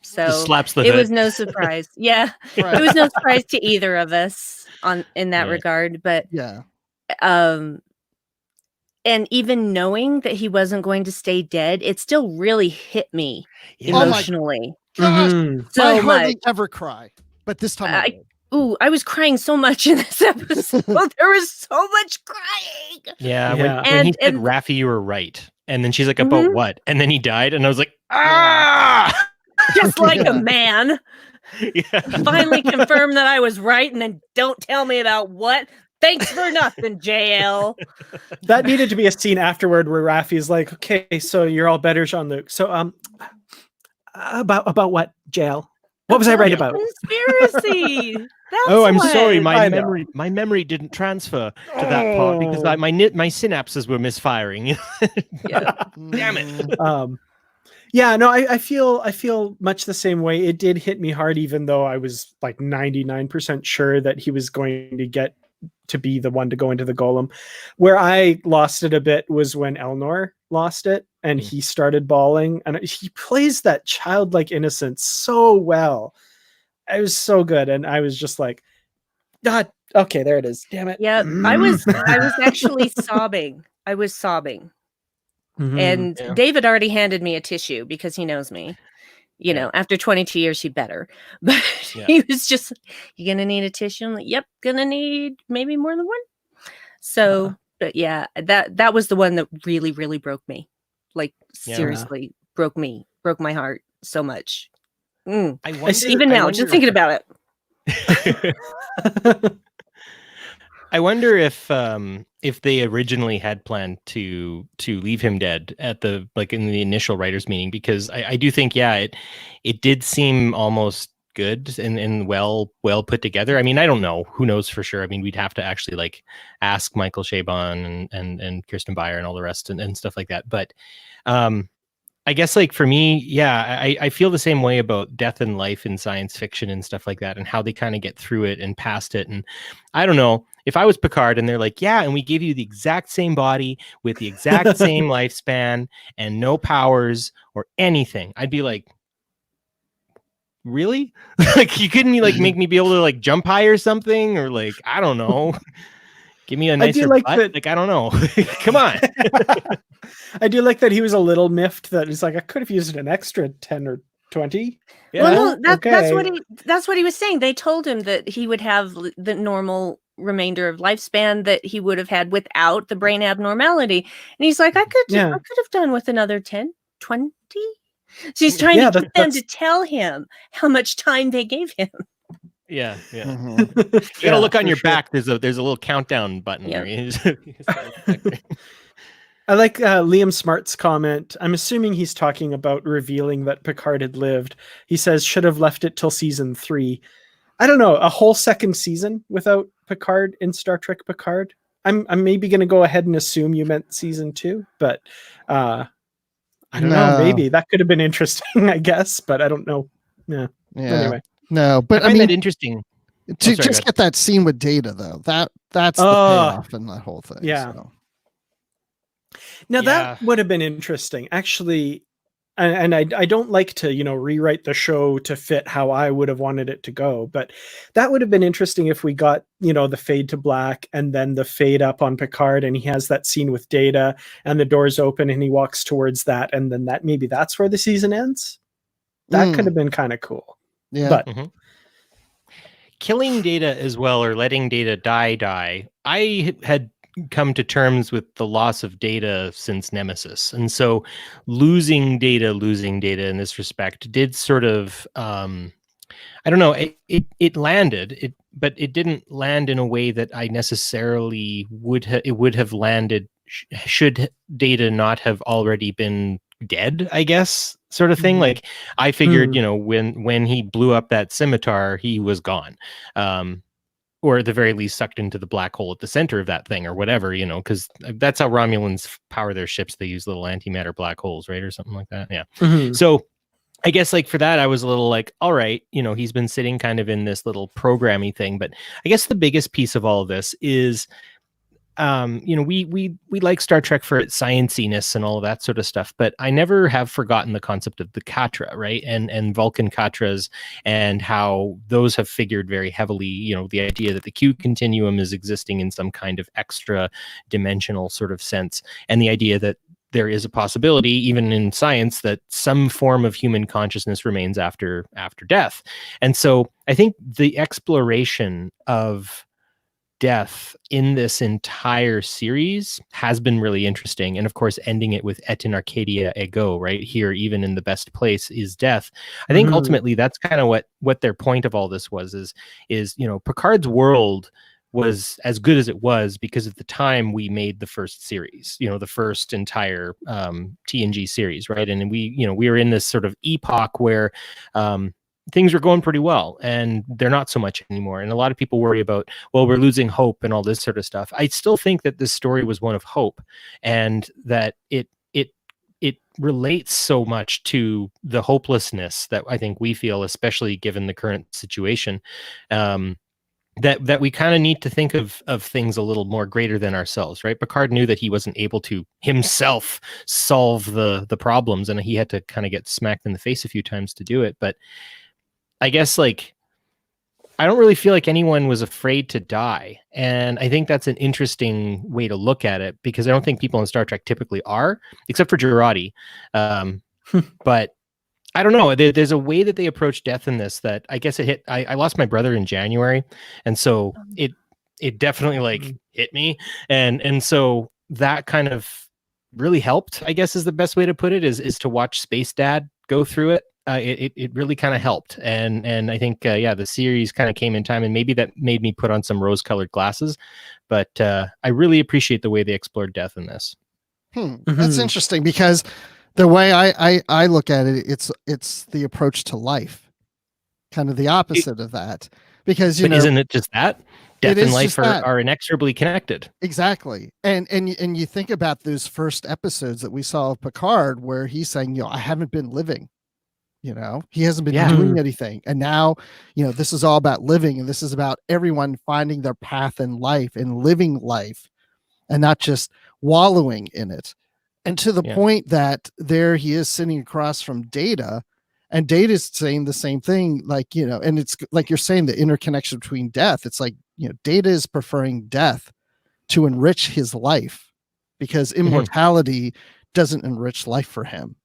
So just slaps the it hood. was no surprise. It was no surprise to either of us in that regard. But and even knowing that he wasn't going to stay dead, it still really hit me emotionally. Oh so I hardly ever cry, but this time I did. I was crying so much in this episode. There was so much crying. Yeah. When he said, Raffi, you were right. And then she's like, about what? And then he died. And I was like, ah! Just like a man. Finally confirmed that I was right. And then don't tell me about what. Thanks for nothing, JL. That needed to be a scene afterward where Raffi's like, okay, so you're all better, Jean-Luc. So, about what, JL? What was I right about? Conspiracy. I'm sorry. My memory didn't transfer to that part because my synapses were misfiring. Damn it. I feel much the same way. It did hit me hard, even though I was like 99% sure that he was going to get to be the one to go into the golem. Where I lost it a bit was when Elnor lost it and he started bawling, and he plays that childlike innocence so well. It was so good, and I was just like, God, okay, there it is. Damn it. Yeah, I was actually sobbing. I was sobbing. And David already handed me a tissue because he knows me. After 22 years, he better. But he was just, you gonna need a tissue? I'm like, yep, gonna need maybe more than one. So, but yeah, that was the one that really, really broke me. Like, seriously, broke my heart so much. Even now, just thinking about it. I wonder if they originally had planned to leave him dead at in the initial writers' meeting, because I do think it did seem almost good and well put together. I mean, I don't know, who knows for sure. I mean, we'd have to actually ask Michael Chabon and Kirsten Beyer and all the rest and stuff like that. But I guess for me, I feel the same way about death and life in science fiction and stuff like that, and how they kind of get through it and past it. And I don't know, if I was Picard and they're like, and we give you the exact same body with the exact same lifespan and no powers or anything, I'd be like, really? You couldn't make me be able to jump high or something, or I don't know. Give me a nicer butt. I don't know. Come on. I do like that he was a little miffed that he's like, I could have used an extra 10 or 20. Yeah. Well, no, that's what he was saying. They told him that he would have the normal remainder of lifespan that he would have had without the brain abnormality. And he's like, I could have done with another 10, 20. So he's trying to get them to tell him how much time they gave him. Yeah. You gotta look on your back. There's a little countdown button there. I like Liam Smart's comment. I'm assuming he's talking about revealing that Picard had lived. He says, should have left it till season 3. I don't know, a whole second season without Picard in Star Trek Picard. I'm maybe going to go ahead and assume you meant season 2, but I don't know. Maybe that could have been interesting, I guess, but I don't know. Yeah. Anyway. No, but I find that interesting. To just get that scene with Data, though, that's the payoff in that whole thing. Yeah. So. Now that would have been interesting, actually. And I don't like to, rewrite the show to fit how I would have wanted it to go. But that would have been interesting if we got, the fade to black and then the fade up on Picard, and he has that scene with Data and the doors open and he walks towards that. And then maybe that's where the season ends. That could have been kind of cool. Yeah. But killing Data as well, or letting Data die. I had come to terms with the loss of Data since Nemesis, and so losing Data in this respect did sort of I don't know, it landed, but it didn't land in a way that I necessarily would have landed should Data not have already been dead, I guess, sort of thing. I figured when he blew up that scimitar, he was gone. or at the very least sucked into the black hole at the center of that thing or whatever, because that's how Romulans power their ships. They use little antimatter black holes, right? Or something like that. Yeah. So I guess like for that, I was a little like, all right, he's been sitting kind of in this little programmy thing. But I guess the biggest piece of all of this is, we like Star Trek for its scienciness and all of that sort of stuff, but I never have forgotten the concept of the Katra, right? And Vulcan Katras, and how those have figured very heavily, the idea that the Q continuum is existing in some kind of extra dimensional sort of sense, and the idea that there is a possibility, even in science, that some form of human consciousness remains after death. And so I think the exploration of death in this entire series has been really interesting. And of course, ending it with Et in Arcadia Ego, right here, even in the best place is death. I think ultimately that's kind of what their point of all this is Picard's world was as good as it was because at the time we made the first series, the first entire TNG series, right? And we were in this sort of epoch where things were going pretty well, and they're not so much anymore. And a lot of people worry about, well, we're losing hope and all this sort of stuff. I still think that this story was one of hope, and that it relates so much to the hopelessness that I think we feel, especially given the current situation. That we kind of need to think of things a little more greater than ourselves, right? Picard knew that he wasn't able to himself solve the problems, and he had to kind of get smacked in the face a few times to do it. But I guess like I don't really feel like anyone was afraid to die, and I think that's an interesting way to look at it, because I don't think people in Star Trek typically are, except for Girardi. But I don't know. There's a way that they approach death in this that I guess it hit. I lost my brother in January, and so it definitely hit me, and so that kind of really helped, I guess is the best way to put it, is to watch Space Dad go through it. It really kind of helped, and I think the series kind of came in time, and maybe that made me put on some rose-colored glasses. But I really appreciate the way they explored death in this. That's interesting, because the way I look at it, it's the approach to life, kind of the opposite of that. Because isn't it just that death and life are inexorably connected? Exactly. And you think about those first episodes that we saw of Picard, where he's saying, I haven't been living. He hasn't been doing anything. And now, this is all about living, and this is about everyone finding their path in life and living life, and not just wallowing in it. And to the point that there he is sitting across from Data, and Data's saying the same thing, and it's like you're saying, the interconnection between death. It's like, Data is preferring death to enrich his life, because immortality doesn't enrich life for him.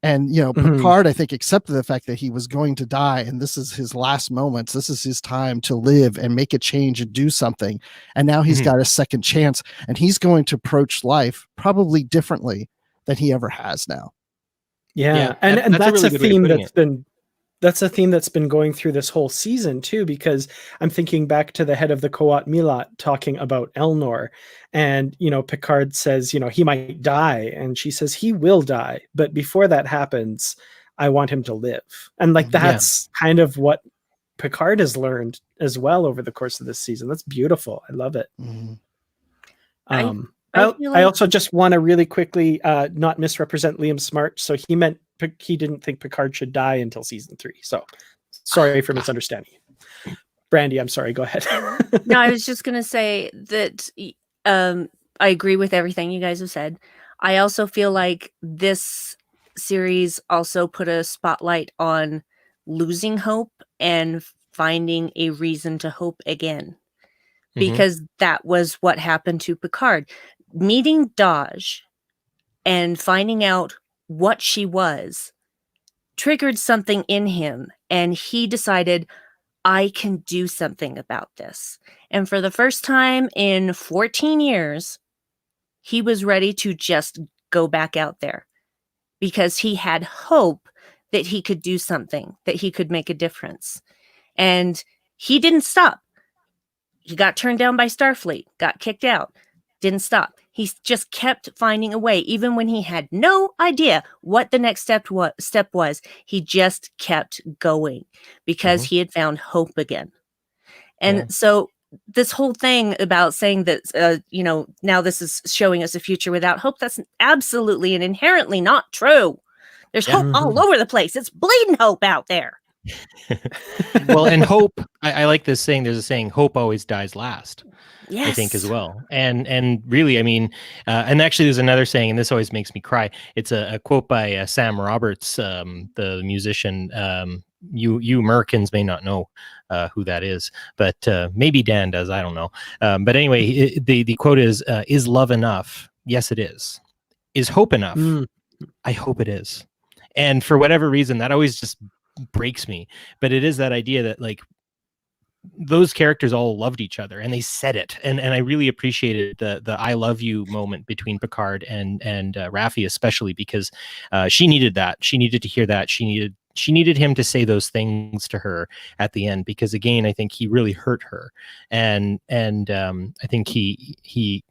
And, Picard, I think, accepted the fact that he was going to die, and this is his last moments. This is his time to live and make a change and do something. And now he's got a second chance, and he's going to approach life probably differently than he ever has now. Yeah. And that's a theme that's a theme that's been going through this whole season too, because I'm thinking back to the head of the Coat Milat talking about Elnor, and Picard says he might die, and she says he will die, but before that happens, I want him to live. And that's kind of what Picard has learned as well over the course of this season. That's beautiful. I love it. I also just want to really quickly not misrepresent Liam Smart. So he didn't think Picard should die until season 3. So sorry for misunderstanding you. Brandi, I'm sorry. Go ahead. No, I was just going to say that I agree with everything you guys have said. I also feel like this series also put a spotlight on losing hope and finding a reason to hope again. Because that was what happened to Picard. Meeting Daj and finding out what she was triggered something in him, and he decided, I can do something about this. And for the first time in 14 years, he was ready to just go back out there, because he had hope that he could do something, that he could make a difference. And he didn't stop. He got turned down by Starfleet, got kicked out, didn't stop. He just kept finding a way, even when he had no idea what the next step was. He just kept going, because he had found hope again. And so this whole thing about saying that, now this is showing us a future without hope, that's absolutely and inherently not true. There's hope all over the place. It's bleeding hope out there. Well, and hope, I like this saying. There's a saying, hope always dies last. Yes. I think as well. And really, I mean, and actually there's another saying, and this always makes me cry. It's a quote by Sam Roberts, the musician. You Americans may not know who that is, but maybe Dan does. I don't know. But anyway, the quote is love enough? Yes, it is. Is hope enough? I hope it is. And for whatever reason, that always just breaks me. But it is that idea that, like, those characters all loved each other and they said it. And I really appreciated the I love you moment between Picard and Raffi, especially because she needed that. She needed to hear that. She needed him to say those things to her at the end, because again, I think he really hurt her. And I think he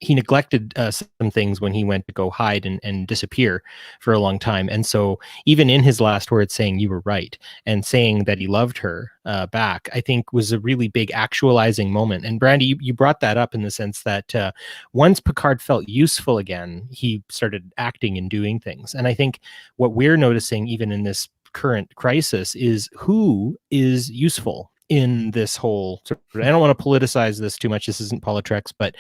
neglected some things when he went to go hide and disappear for a long time. And so even in his last words saying you were right and saying that he loved her back, I think was a really big actualizing moment. And Brandi, you brought that up in the sense that once Picard felt useful again, he started acting and doing things. And I think what we're noticing even in this current crisis is who is useful in this whole sort of, I don't want to politicize this too much. This isn't Politrex, but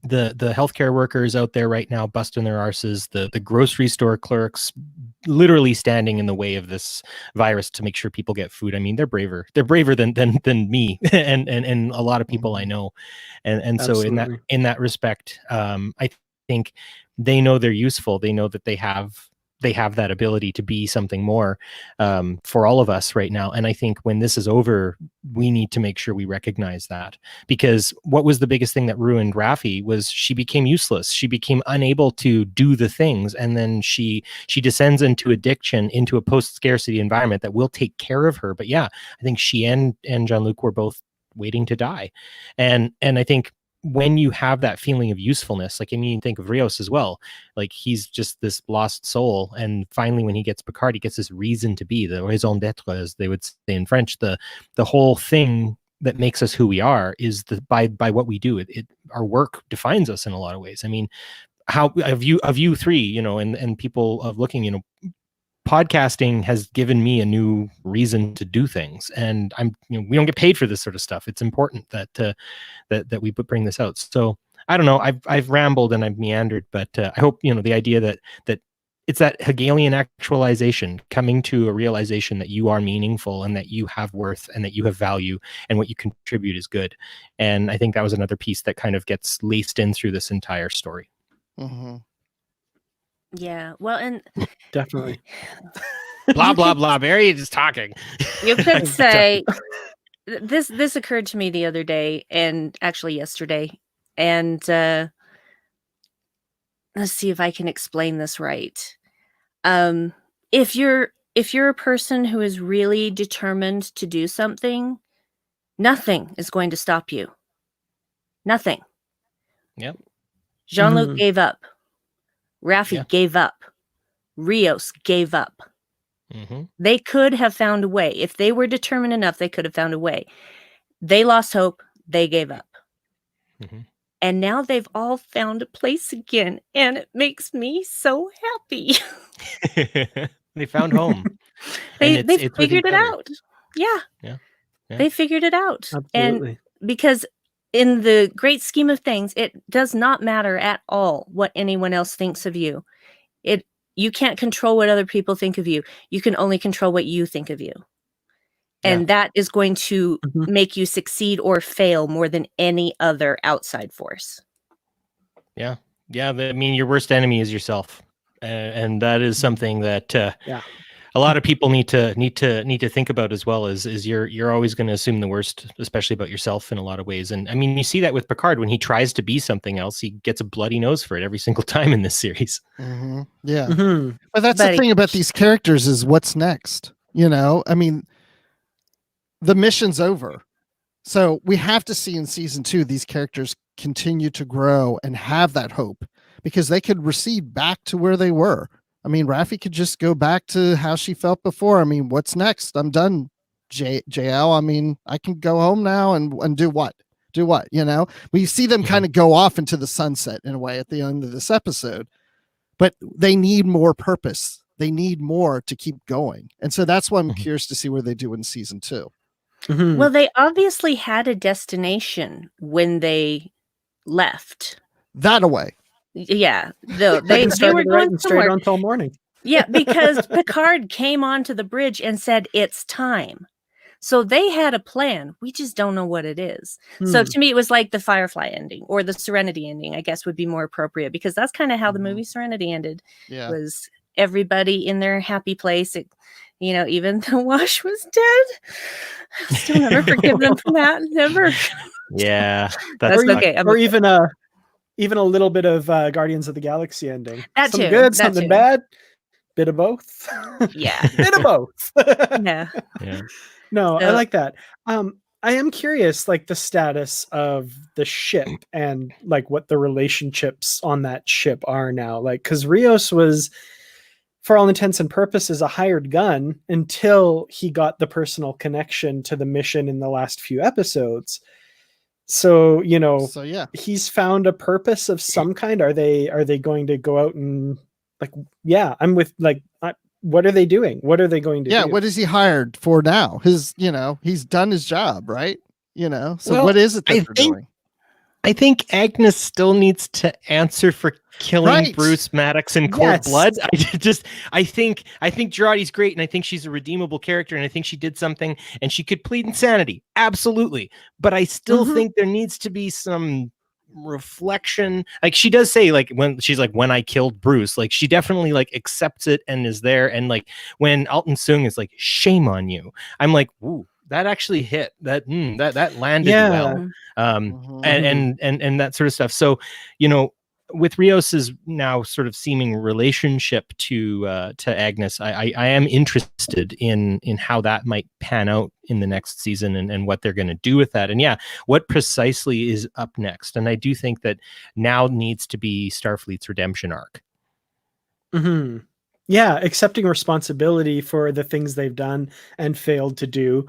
the healthcare workers out there right now busting their arses, the grocery store clerks literally standing in the way of this virus to make sure people get food. I mean, they're braver than me and a lot of people I know. And so in that respect, I think they know they're useful. They know that they have that ability to be something more for all of us right now. And I think when this is over, we need to make sure we recognize that, because what was the biggest thing that ruined Raffi was she became useless. She became unable to do the things. And then she descends into addiction, into a post-scarcity environment that will take care of her. But yeah, I think she and Jean-Luc were both waiting to die. And I think when you have that feeling of usefulness, like, I mean, you think of Rios as well, like he's just this lost soul. And finally, when he gets Picard, he gets this reason to be, the raison d'être, as they would say in French. The whole thing that makes us who we are is by what we do. Our work defines us in a lot of ways. I mean, how of you three, and people of looking, podcasting has given me a new reason to do things, and we don't get paid for this sort of stuff. It's important that we bring this out. So I don't know, I've rambled and I've meandered, but I hope the idea that it's that Hegelian actualization, coming to a realization that you are meaningful and that you have worth and that you have value and what you contribute is good. And I think that was another piece that kind of gets laced in through this entire story. Mm-hmm. Yeah, well, and definitely. Blah blah blah. Barry just talking. You could say this occurred to me the other day, and actually yesterday, and let's see if I can explain this right. If you're a person who is really determined to do something, nothing is going to stop you. Nothing. Yep. Jean-Luc gave up. Raffi gave up. Rios gave up. Mm-hmm. They could have found a way. If they were determined enough, they could have found a way. They lost hope. They gave up. Mm-hmm. And now they've all found a place again. And it makes me so happy. They found home. They figured it out. Yeah. They figured it out. Absolutely. And because in the great scheme of things, it does not matter at all what anyone else thinks of you. You can't control what other people think of you. You can only control what you think of you. And that is going to make you succeed or fail more than any other outside force. Yeah. Yeah. I mean, your worst enemy is yourself. And that is something that a lot of people need to think about as well. Is you're always going to assume the worst, especially about yourself in a lot of ways. And I mean, you see that with Picard when he tries to be something else, he gets a bloody nose for it every single time in this series. Mm-hmm. Yeah, but that's the thing about these characters is what's next. I mean, the mission's over, so we have to see in season 2 these characters continue to grow and have that hope, because they could recede back to where they were. I mean, Raffi could just go back to how she felt before. I mean, what's next? I'm done JL, I mean, I can go home now and do what? Do what? You know, we see them kind of go off into the sunset in a way at the end of this episode, but they need more purpose. They need more to keep going. And so that's why I'm curious to see where they do in season 2. Well, they obviously had a destination when they left. That away. Yeah. They were going straight on till morning. Yeah, because Picard came onto the bridge and said, it's time. So they had a plan. We just don't know what it is. So to me, it was like the Firefly ending or the Serenity ending, I guess would be more appropriate, because that's kind of how the movie Serenity ended. Yeah. Was everybody in their happy place. Even though Wash was dead. I'll still never forgive them for that. Never. Yeah. That's okay. Or even a little bit of Guardians of the Galaxy ending. That something too. good, something bad. Bit of both. Yeah. Bit of both. Yeah. No, So, I like that. I am curious, like the status of the ship and like what the relationships on that ship are now. Like, because Rios was, for all intents and purposes, a hired gun until he got the personal connection to the mission in the last few episodes. So, he's found a purpose of some kind. Are they going to go out and I'm with what are they doing? What are they going to do? Yeah, what is he hired for now? He's done his job, right? So well, what is it that they're doing? I think Agnes still needs to answer for killing Bruce Maddox in cold blood. I think Girardi's great, and I think she's a redeemable character, and I think she did something, and she could plead insanity, absolutely. But I still think there needs to be some reflection. Like she does say, when she's when I killed Bruce, she definitely accepts it and is there. And when Alton Sung is shame on you, I'm ooh, that actually hit. That landed well. And that sort of stuff. So with Rios's now sort of seeming relationship to Agnes, I am interested in how that might pan out in the next season and what they're going to do with that. And what precisely is up next. And I do think that now needs to be Starfleet's redemption arc. Yeah, accepting responsibility for the things they've done and failed to do,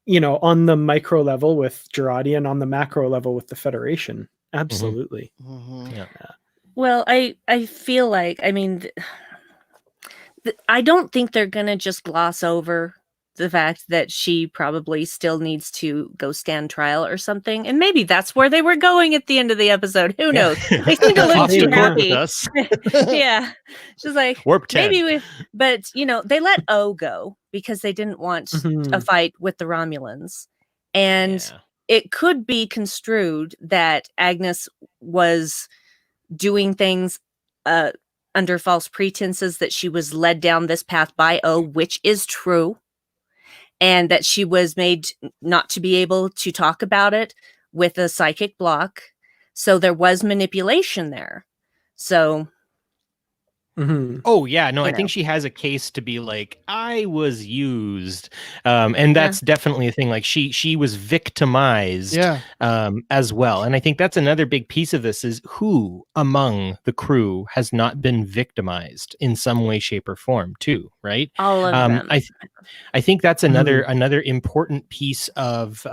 on the micro level with Girardi and on the macro level with the Federation. Absolutely. Yeah. Well, I feel like, I don't think they're going to just gloss over the fact that she probably still needs to go stand trial or something. And maybe that's where they were going at the end of the episode. Who knows? They seem to look too happy. Yeah. She's like, Warp 10. maybe but they let O go because they didn't want a fight with the Romulans. And it could be construed that Agnes was doing things under false pretenses, that she was led down this path by O, which is true, and that she was made not to be able to talk about it with a psychic block. So there was manipulation there. So Oh yeah, no, I think she has a case to be I was used, and that's definitely a thing. She was victimized, as well. And I think that's another big piece of this is who among the crew has not been victimized in some way, shape, or form, too, right? All of them. I think that's another important piece of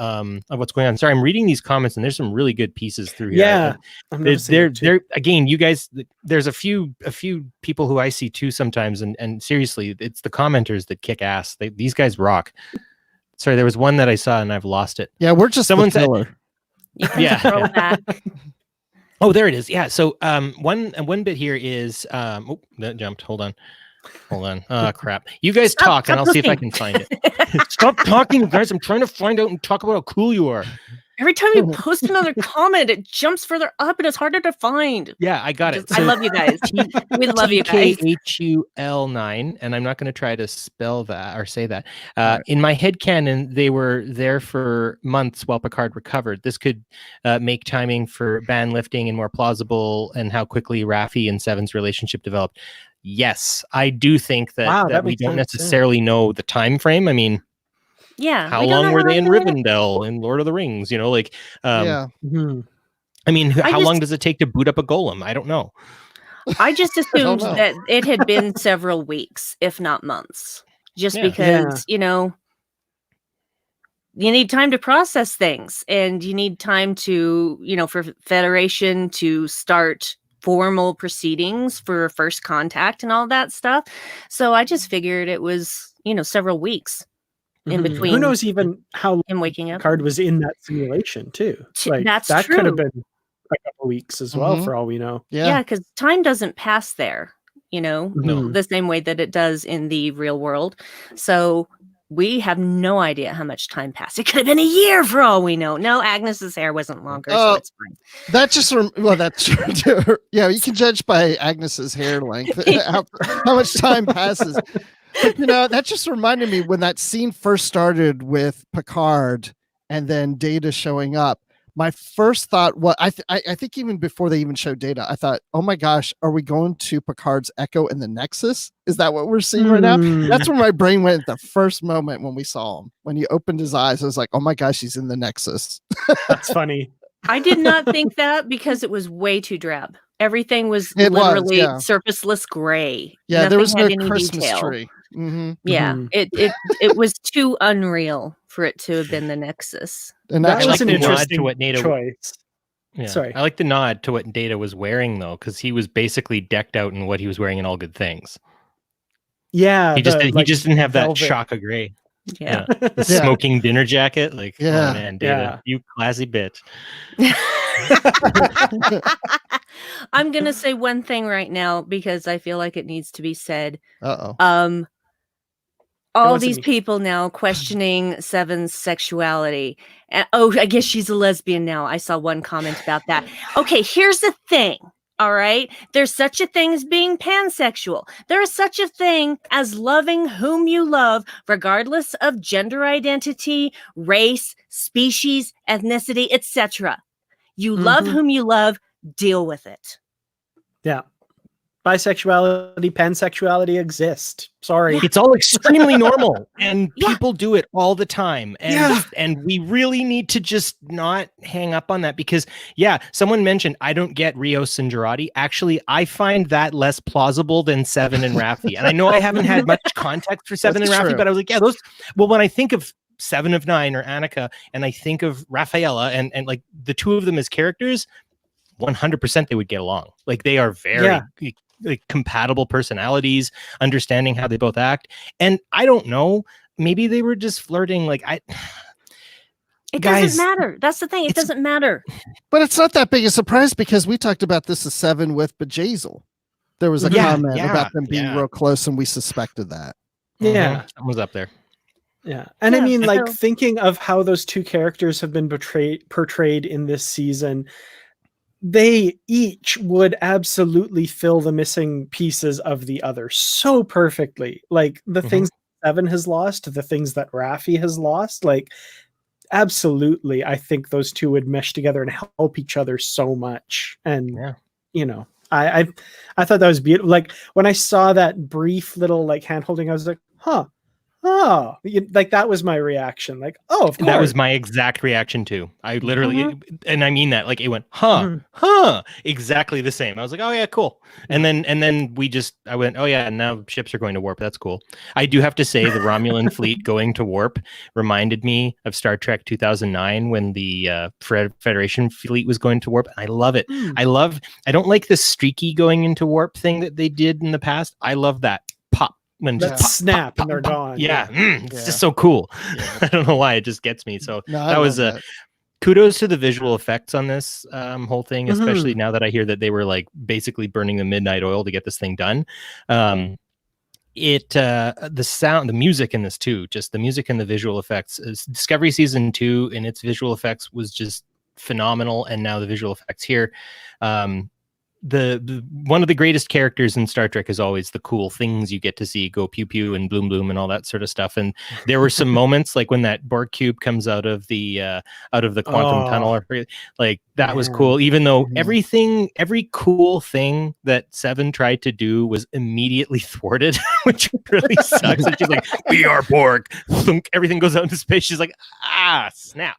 what's going on. Sorry, I'm reading these comments, and there's some really good pieces through here. Yeah, they're again, you guys. There's a few people who I see too sometimes, and seriously, it's the commenters that kick ass. These guys rock. Sorry, there was one that I saw and I've lost it. Yeah, we're just someone said. Throw back. Oh, there it is. Yeah. So one bit here is that jumped. Hold on. Oh crap. You guys talk and I'll see if I can find it. Stop talking, guys. I'm trying to find out and talk about how cool you are. Every time you post another comment, it jumps further up and it's harder to find. Yeah, I got it. I love you guys. We love you guys. TKHUL9, and I'm not going to try to spell that or say that. In my headcanon, they were there for months while Picard recovered. This could make timing for ban lifting and more plausible, and how quickly Raffi and Seven's relationship developed. Yes, I do think that we don't necessarily know the time frame. I mean, how long were they in Rivendell in Lord of the Rings? I mean, how long does it take to boot up a golem? I don't know. I just assumed that it had been several weeks, if not months, just because, you need time to process things, and you need time to, for Federation to start formal proceedings for first contact and all that stuff. So I just figured it was, several weeks in between. Who knows even how him waking up. Picard was in that simulation too. Like That's that true. could have been a couple weeks as well, for all we know. Yeah, because time doesn't pass there, No. the same way that it does in the real world. So we have no idea how much time passed. It could have been a year for all we know. No, Agnes's hair wasn't longer, so it's fine. That just that's true too. Yeah, you can judge by Agnes's hair length how much time passes. But that just reminded me when that scene first started with Picard and then Data showing up. My first thought was, I think even before they even showed Data, I thought, oh my gosh, are we going to Picard's Echo in the Nexus? Is that what we're seeing right now? That's where my brain went at the first moment when we saw him. When he opened his eyes, I was like, oh my gosh, he's in the Nexus. That's funny. I did not think that because it was way too drab. Everything was literally surfaceless gray. Yeah, Nothing there was no had any Christmas detail. tree. Mm-hmm. Yeah, it was too unreal for it to have been the Nexus. And that was an interesting interesting choice. Yeah. Sorry. I like the nod to what Data was wearing though, because he was basically decked out in what he was wearing in All Good Things. Yeah, he just didn't have that velvet. shock of gray. Yeah. The smoking dinner jacket. Like, oh man, Data, you classy bitch. I'm gonna say one thing right now because I feel like it needs to be said. All these people now questioning Seven's sexuality. And, I guess she's a lesbian now. I saw one comment about that. Okay, here's the thing. All right. There's such a thing as being pansexual. There is such a thing as loving whom you love, regardless of gender identity, race, species, ethnicity, etc. You love whom you love, deal with it. Yeah. Bisexuality, pansexuality exist. Sorry. It's all extremely normal and people do it all the time. And we really need to just not hang up on that because someone mentioned, I don't get Rios and Girardi. Actually, I find that less plausible than Seven and Raffi. And I know I haven't had much context for Seven and Raffi, but I was like, when I think of Seven of Nine or Annika and I think of Rafaela and like the two of them as characters, 100% they would get along. Like they are very like compatible personalities, understanding how they both act. And I don't know, maybe they were just flirting. Like it doesn't matter. That's the thing. It doesn't matter. But it's not that big a surprise because we talked about this as Seven with Bjayzl. There was a comment about them being real close, and we suspected that. Yeah, that was up there. Yeah, and I mean, like thinking of how those two characters have been portrayed in this season. They each would absolutely fill the missing pieces of the other so perfectly. Like the things Seven has lost, the things that Raffi has lost, like absolutely. I think those two would mesh together and help each other so much. And I thought that was beautiful. Like when I saw that brief little like hand holding, I was like, like that was my reaction. Like, of course. That was my exact reaction too. I literally, and I mean that, like it went, exactly the same. I was like, oh yeah, cool. And then I went, oh yeah, and now ships are going to warp. That's cool. I do have to say the Romulan fleet going to warp reminded me of Star Trek 2009 when the Federation fleet was going to warp. I love it. I don't like the streaky going into warp thing that they did in the past. I love that pop. When just snap and they're gone. It's just so cool. I don't know why, it just gets me. So that was kudos to the visual effects on this whole thing, especially now that I hear that they were like basically burning the midnight oil to get this thing done. The sound, the music in this too, just the music and the visual effects. Discovery season 2 and its visual effects was just phenomenal, and now the visual effects here. The one of the greatest characters in Star Trek is always the cool things you get to see go pew pew and bloom bloom and all that sort of stuff. And there were some moments like when that Borg cube comes out of the quantum tunnel, like that was cool. Even though every cool thing that Seven tried to do was immediately thwarted, which really sucks. And she's like, "We are Borg." Thunk, everything goes out into space. She's like, snap.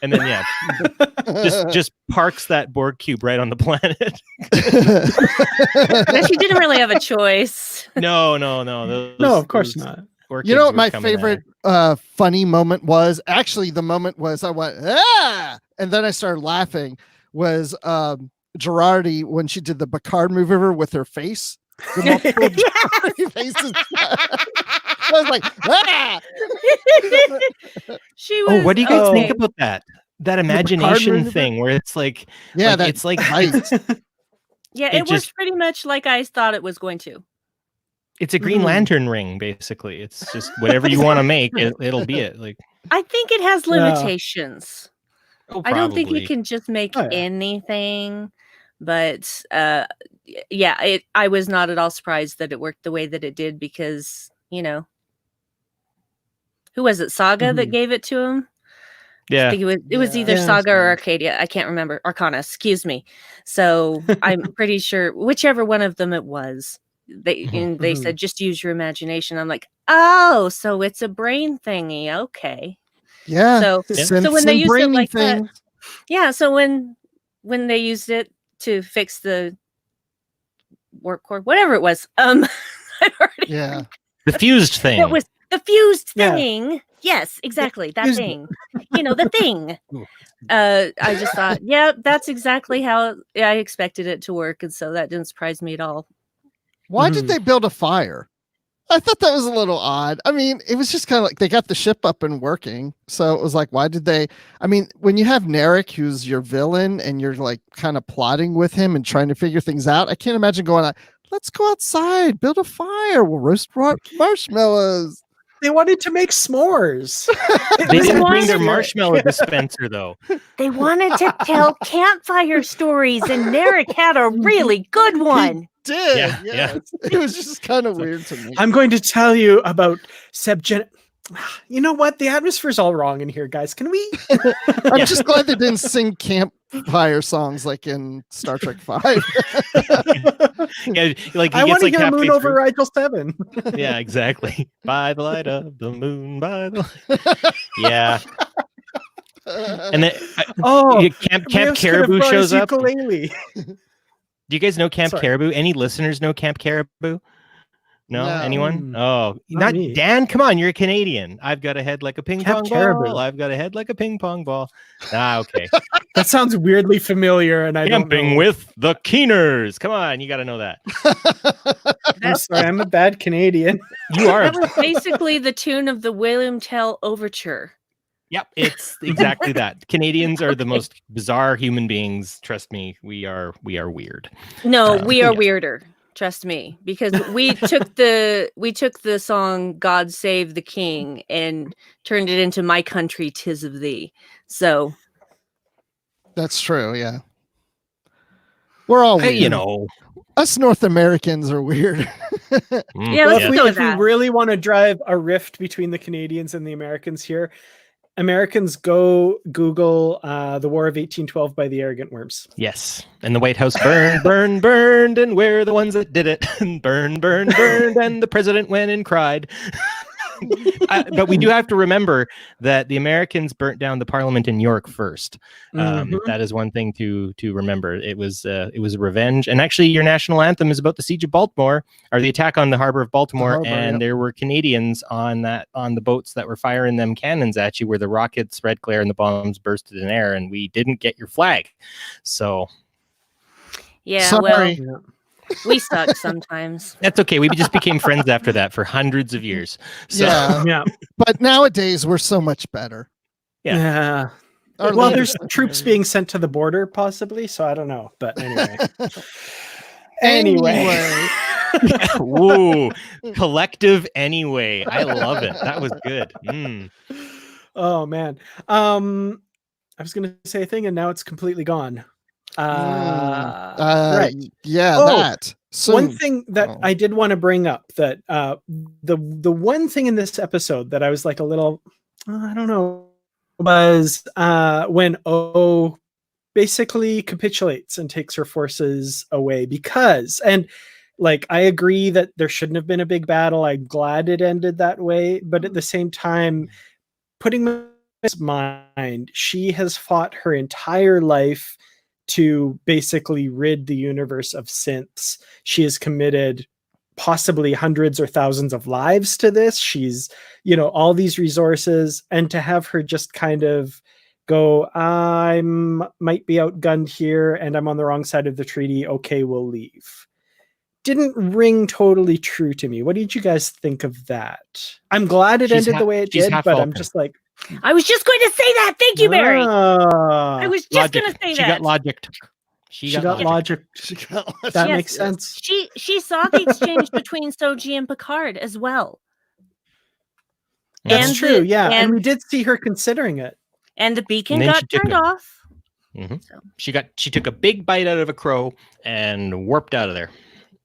And then just parks that Borg cube right on the planet. She didn't really have a choice. No. No, of course not. You know what my favorite funny moment was? Actually, the moment was I went, ah! And then I started laughing was Girardi when she did the Picard move over with her face. The multiple Girardi faces. I was like, ah! She was, what do you guys think about that? That imagination thing where it's like, it's like yeah, it was pretty much like I thought it was going to. It's a Green Lantern ring, basically. It's just whatever you want to make, it'll be it. Like, I think it has limitations. I don't think you can just make Oh, yeah. anything, but yeah, I was not at all surprised that it worked the way that it did because, you know, who was it? Saga that gave it to him? Yeah. I think it was either Saga or Arcadia. I can't remember. Arcana, excuse me. So I'm pretty sure whichever one of them it was. They said just use your imagination. I'm like, oh, so it's a brain thingy. Okay. Yeah. So when they used it like that, yeah. So when they used it to fix the warp core, whatever it was, the fused thing. It was the fused thing. Yeah. Yes, exactly. That thing. You know, the thing. I just thought, yeah, that's exactly how I expected it to work, and so that didn't surprise me at all. Why did they build a fire? I thought that was a little odd. I mean, it was just kind of like they got the ship up and working. So it was like, why did they? I mean, when you have Narek, who's your villain, and you're like kind of plotting with him and trying to figure things out, I can't imagine going, let's go outside, build a fire, we'll roast marshmallows. They wanted to make s'mores. They didn't bring their marshmallow dispenser, though. They wanted to tell campfire stories, and Narek had a really good one. He did. Yeah. It was just kind of weird to me. I'm going to tell you about You know what? The atmosphere's all wrong in here, guys. Can we? I'm just glad they didn't sing campfire songs like in Star Trek 5. Yeah, like I want to hear Moon over Rigel 7. Yeah, exactly. By the light of the moon, by the yeah. And then Camp Caribou shows up. Ukulele. Do you guys know Camp Caribou? Any listeners know Camp Caribou? No, anyone? Oh, not me. Dan. Come on, you're a Canadian. I've got a head like a ping pong ball. I've got a head like a ping pong ball. Okay. That sounds weirdly familiar, and I Camping with the Keeners. Come on, you got to know that. I'm sorry, I'm a bad Canadian. You are. That was basically the tune of the William Tell Overture. Yep, it's exactly that. Canadians are the most bizarre human beings. Trust me, we are weird. No, we are weirder. Trust me, because we took the song "God Save the King" and turned it into "My Country 'Tis of Thee." So that's true. Yeah, we're all weird. You know, us North Americans are weird. Yeah, let's go with that. If we really want to drive a rift between the Canadians and the Americans here, Americans go Google the War of 1812 by the Arrogant Worms. Yes. And the White House burned, and we're the ones that did it. And burned, and the president went and cried. But we do have to remember that the Americans burnt down the Parliament in York first. That is one thing to remember. It was revenge. And actually, your national anthem is about the siege of Baltimore, or the attack on the harbor of Baltimore. There were Canadians on the boats that were firing them cannons at you, where the rockets spread glare and the bombs bursted in air, and we didn't get your flag. So, yeah, sorry. Well. We suck sometimes. That's okay. We just became friends after that for hundreds of years. So. Yeah. But nowadays we're so much better. Yeah. Well, there's troops being sent to the border, possibly. So I don't know. But anyway. Woo. Collective anyway. I love it. That was good. Oh man. I was gonna say a thing and now it's completely gone. Right. Yeah, that. Soon. One thing that I did want to bring up, that the one thing in this episode that I was like a little, I don't know, was when O basically capitulates and takes her forces away and like, I agree that there shouldn't have been a big battle. I'm glad it ended that way. But at the same time, putting in mind, she has fought her entire life to basically rid the universe of synths. She has committed possibly hundreds or thousands of lives to this. She's, all these resources, and to have her just kind of go, I might be outgunned here and I'm on the wrong side of the treaty. Okay, we'll leave. Didn't ring totally true to me. What did you guys think of that? I'm glad it ended the way it did, but I'm just like, I was just going to say that. Thank you, Barry. I was just going to say she that. Got logicked. She got logic. That makes sense. She saw the exchange between Soji and Picard as well. That's true, yeah. And we did see her considering it. And the beacon got turned off. Mm-hmm. So. She took a big bite out of a crow and warped out of there.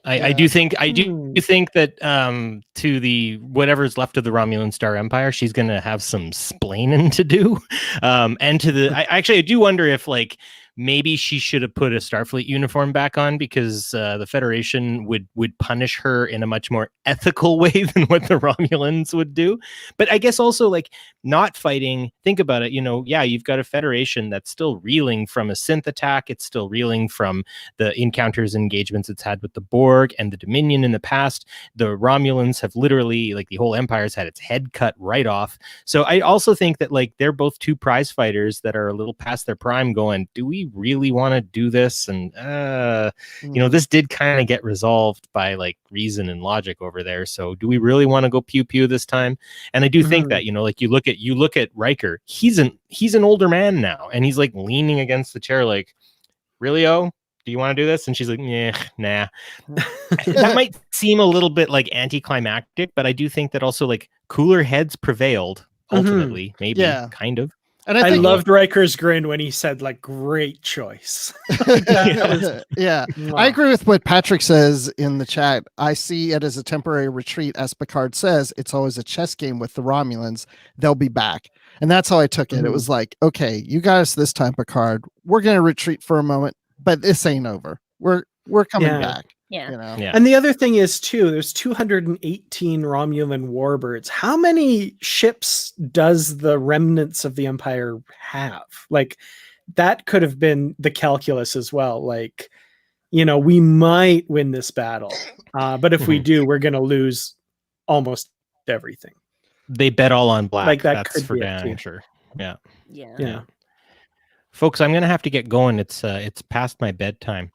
I do think that to the whatever's left of the Romulan Star Empire, she's gonna have some splaining to do. And to the I do wonder if maybe she should have put a Starfleet uniform back on, because the Federation would punish her in a much more ethical way than what the Romulans would do. But I guess also not fighting, think about it, you've got a Federation that's still reeling from a synth attack. It's still reeling from the encounters and engagements it's had with the Borg and the Dominion in the past. The Romulans have literally, the whole Empire's had its head cut right off. So I also think that they're both two prize fighters that are a little past their prime, going, do we really want to do this? And this did kind of get resolved by reason and logic over there, so do we really want to go pew pew this time? And I do think that you look at Riker, he's an older man now, and he's leaning against the chair really, do you want to do this? And she's nah. That might seem a little bit anticlimactic, but I do think that also cooler heads prevailed ultimately. Maybe kind of. And I loved Riker's grin when he said, great choice. Yeah. I agree with what Patrick says in the chat. I see it as a temporary retreat. As Picard says, it's always a chess game with the Romulans. They'll be back. And that's how I took it. It was okay, you got us this time, Picard. We're going to retreat for a moment, but this ain't over. We're coming back. Yeah. And the other thing is too, there's 218 Romulan warbirds. How many ships does the remnants of the Empire have? That could have been the calculus as well. We might win this battle, but if we do, we're going to lose almost everything. They bet all on black. That's for damn sure. Yeah. Folks, I'm gonna have to get going. It's past my bedtime.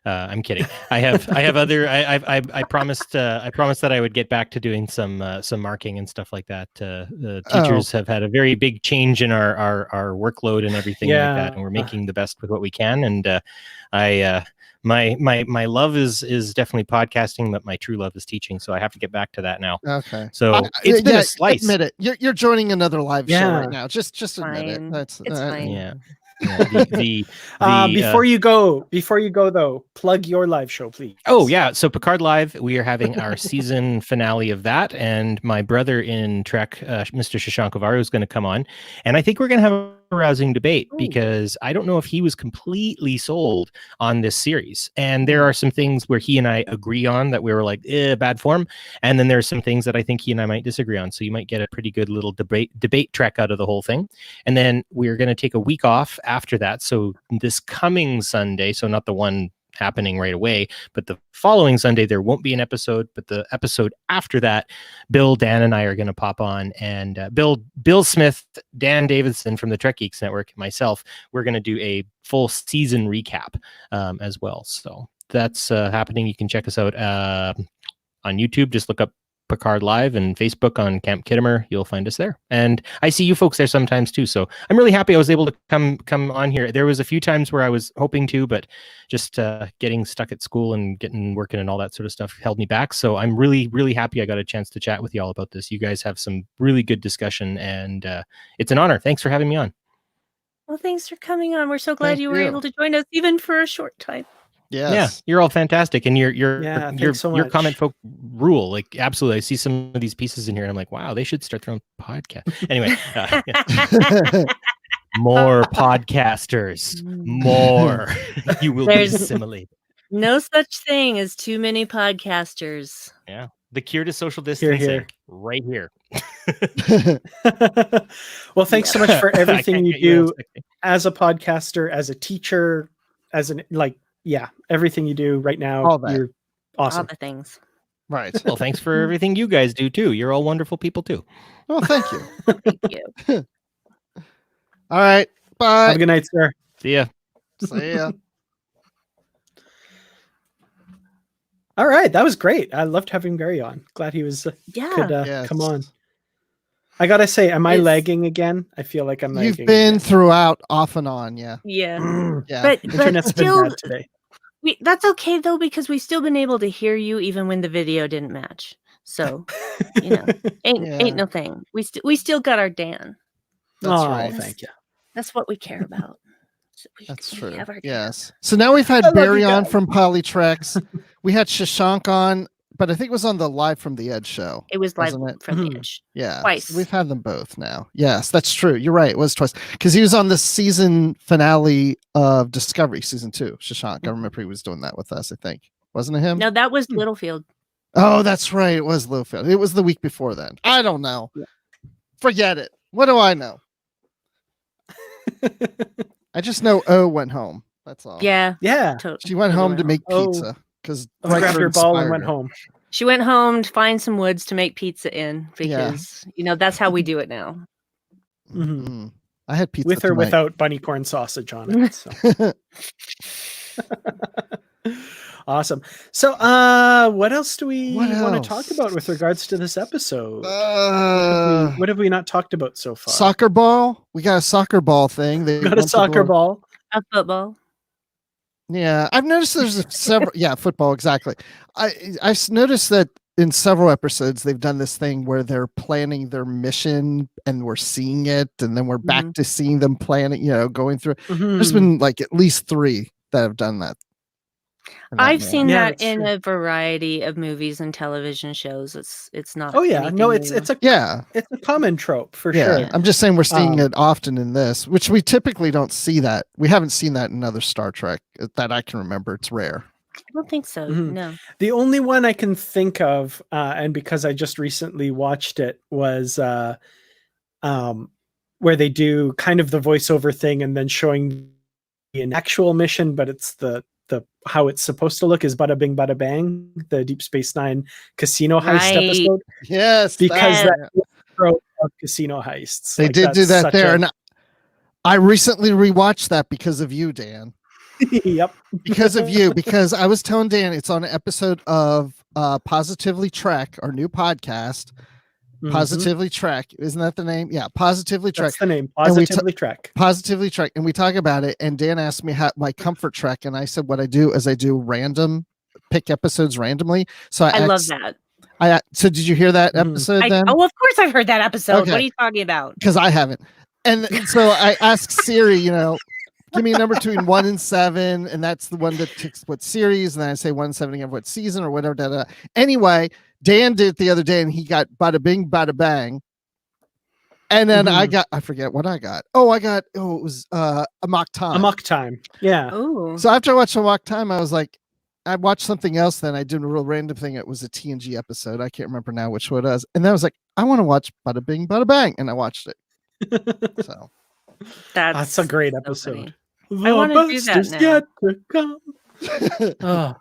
I'm kidding. I promised that I would get back to doing some marking and stuff like that. The teachers have had a very big change in our workload and everything like that, and we're making the best with what we can. And my love is definitely podcasting, but my true love is teaching. So I have to get back to that now. Okay. So it's been a slice. Admit it. You're joining another live show right now. Just admit it. It's fine. Yeah. Before you go though, plug your live show, please. Oh yeah, so Picard Live, we are having our season finale of that, and my brother in Trek, Mr. Shashank Avaru, is going to come on, and I think we're going to have a rousing debate, because I don't know if he was completely sold on this series, and there are some things where he and I agree on that we were bad form, and then there's some things that I think he and I might disagree on, so you might get a pretty good little debate track out of the whole thing. And then we're going to take a week off after that, so this coming Sunday, so not the one happening right away, but the following Sunday there won't be an episode, but the episode after that, Bill, Dan, and I are going to pop on, and Bill Smith, Dan Davidson from the Trek Geeks Network, myself, we're going to do a full season recap as well. So that's happening. You can check us out on YouTube. Just look up Picard Live, and Facebook on Camp Kittimer. You'll find us there, and I see you folks there sometimes too. So I'm really happy I was able to come on here. There was a few times where I was hoping to, but just getting stuck at school and getting working and all that sort of stuff held me back. So I'm really, really happy I got a chance to chat with you all about this. You guys have some really good discussion, and it's an honor. Thanks for having me on. Well, thanks for coming on. We're so glad you were able to join us, even for a short time. Yes. Yeah, you're all fantastic, and your comment folk rule. Absolutely. I see some of these pieces in here, and I'm like, wow, they should start their own podcast. Anyway, more podcasters, more. You will be assimilated. No such thing as too many podcasters. Yeah, the cure to social distancing, right here. Well, thanks so much for everything you do as a podcaster, as a teacher, as an everything you do right now. You're awesome. All the things. Right. Well, thanks for everything you guys do too. You're all wonderful people too. Well, thank you. Thank you. All right. Have Bye. a good night, sir. See ya. See ya. All right, that was great. I loved having Barry on. Glad he was could Yes. come on. I gotta say, am I It's- lagging again? I feel like I'm lagging. You've been again. throughout, off and on. Yeah. Yeah. Yeah. But Internet's been still, bad today. that's okay though, because we've still been able to hear you even when the video didn't match. So, ain't no thing. We still got our Dan. That's Oh, right. thank you. That's what we care about. That's we true. have our Dan. Yes. So now we've had I love Barry you on guys. from Polytrex. We had Shashank on, but I think it was on the Live from the Edge show. It was live wasn't it? from the Mhm. edge. Yeah. Twice. We've had them both now. Yes, that's true. You're right. It was twice. Because he was on the season finale of Discovery, season 2. Shashank. I remember he was doing that with us, I think. Wasn't it him? No, that was Littlefield. Oh, that's right. It was Littlefield. It was the week before then. I don't know. Yeah. Forget it. What do I know? I just know O went home. That's all. Yeah. Yeah. She went home to make Oh. pizza because Grabbed her ball and went home. She went home to find some woods to make pizza in because that's how we do it now. Mhm. I had pizza With or tonight. without bunny corn sausage on it. So. Awesome. So what else do we What want else? to talk about with regards to this episode? What have we not talked about so far? Soccer ball. We got a soccer ball thing. They Got a want to soccer blow- ball. A football. Yeah, I've noticed there's several. Yeah, football exactly. I've noticed that in several episodes they've done this thing where they're planning their mission and we're seeing it, and then we're back to seeing them planning. Going through. There's Mhm. been like at least 3 that have done that. in that I've manner. seen Yeah, that that's in true. a variety of movies and television shows. It's not. Oh yeah, no, anything it's new. a common trope for Yeah, sure. I'm just saying we're seeing Um, it often in this, which we typically don't see that. We haven't seen that in other Star Trek that I can remember. It's rare. I don't think so. Mhm. No. The only one I can think of, and because I just recently watched it, was where they do kind of the voiceover thing and then showing an actual mission, but it's the how it's supposed to look is Bada Bing Bada Bang, the Deep Space Nine casino heist Right. episode, Yes, because that- that's the trope of casino heists. they Like, did do that's that such there, a- and I recently rewatched that because of you, Dan. Yep. Because of you, because I was telling Dan it's on an episode of Positively Trek, our new podcast. Mhm. Positively Trek, isn't that the name? Yeah, Positively Trek. That's the name. And we Positively Trek. Positively Trek, and we talk about it. And Dan asked me how my comfort trek, and I said what I do is I do pick episodes randomly. So I love asked- that. So did you hear that Mhm. episode then? Oh, of course I've heard that episode. Okay. What are you talking about? Because I haven't. And so I asked Siri, give me a number between 1 and 7, and that's the one that picks what series, and then I say 1 and 7 again, what season or whatever. Da, da. Anyway, Dan did it the other day, and he got Bada Bing Bada Bang. And then I forget what I got. It was Amok Time. Amok Time. Yeah. Oh. So after I watched Amok Time, I was like, I watched something else. Then I did a real random thing. It was a TNG episode. I can't remember now which one it was. And then I was like, I want to watch Bada Bing Bada Bang, and I watched it. So That's a great so episode. funny. I wanna do that Busters now. yet to come. Oh,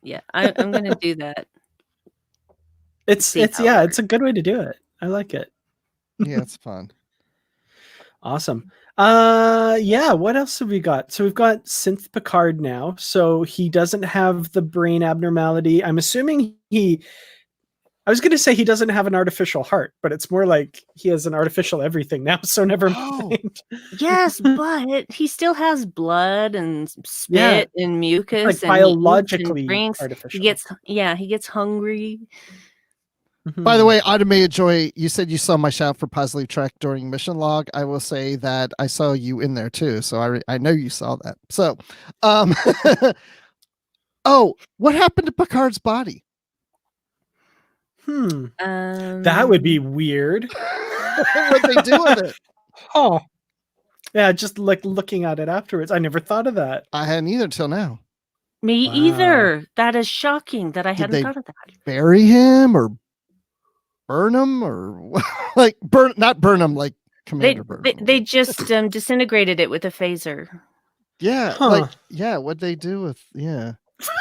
Yeah, I'm gonna do that. it's See how it yeah, works. it's a good way to do it. I like it. yeah, it's fun. Awesome. Yeah, what else have we got? So we've got Synth Picard now. So he doesn't have the brain abnormality. I'm assuming I was going to say he doesn't have an artificial heart, but it's more like he has an artificial everything now, so never Oh. mind. Yes, but he still has blood and spit and mucus, Like and he eats and biologically drinks. artificial. He gets hungry. By the way, Automated Joy, you said you saw my shout for Positively Trek during mission log. I will say that I saw you in there too, so I know you saw that. So, oh, what happened to Picard's body? That would be weird. What they do with it? Oh, yeah, just like looking at it afterwards. I never thought of that. I hadn't either till now. Me Wow. either. That is shocking that I Did hadn't they- thought of that. Bury him or burn him or like not burn him like Commander Burnham. They just disintegrated it with a phaser. Yeah, Huh. what'd they do with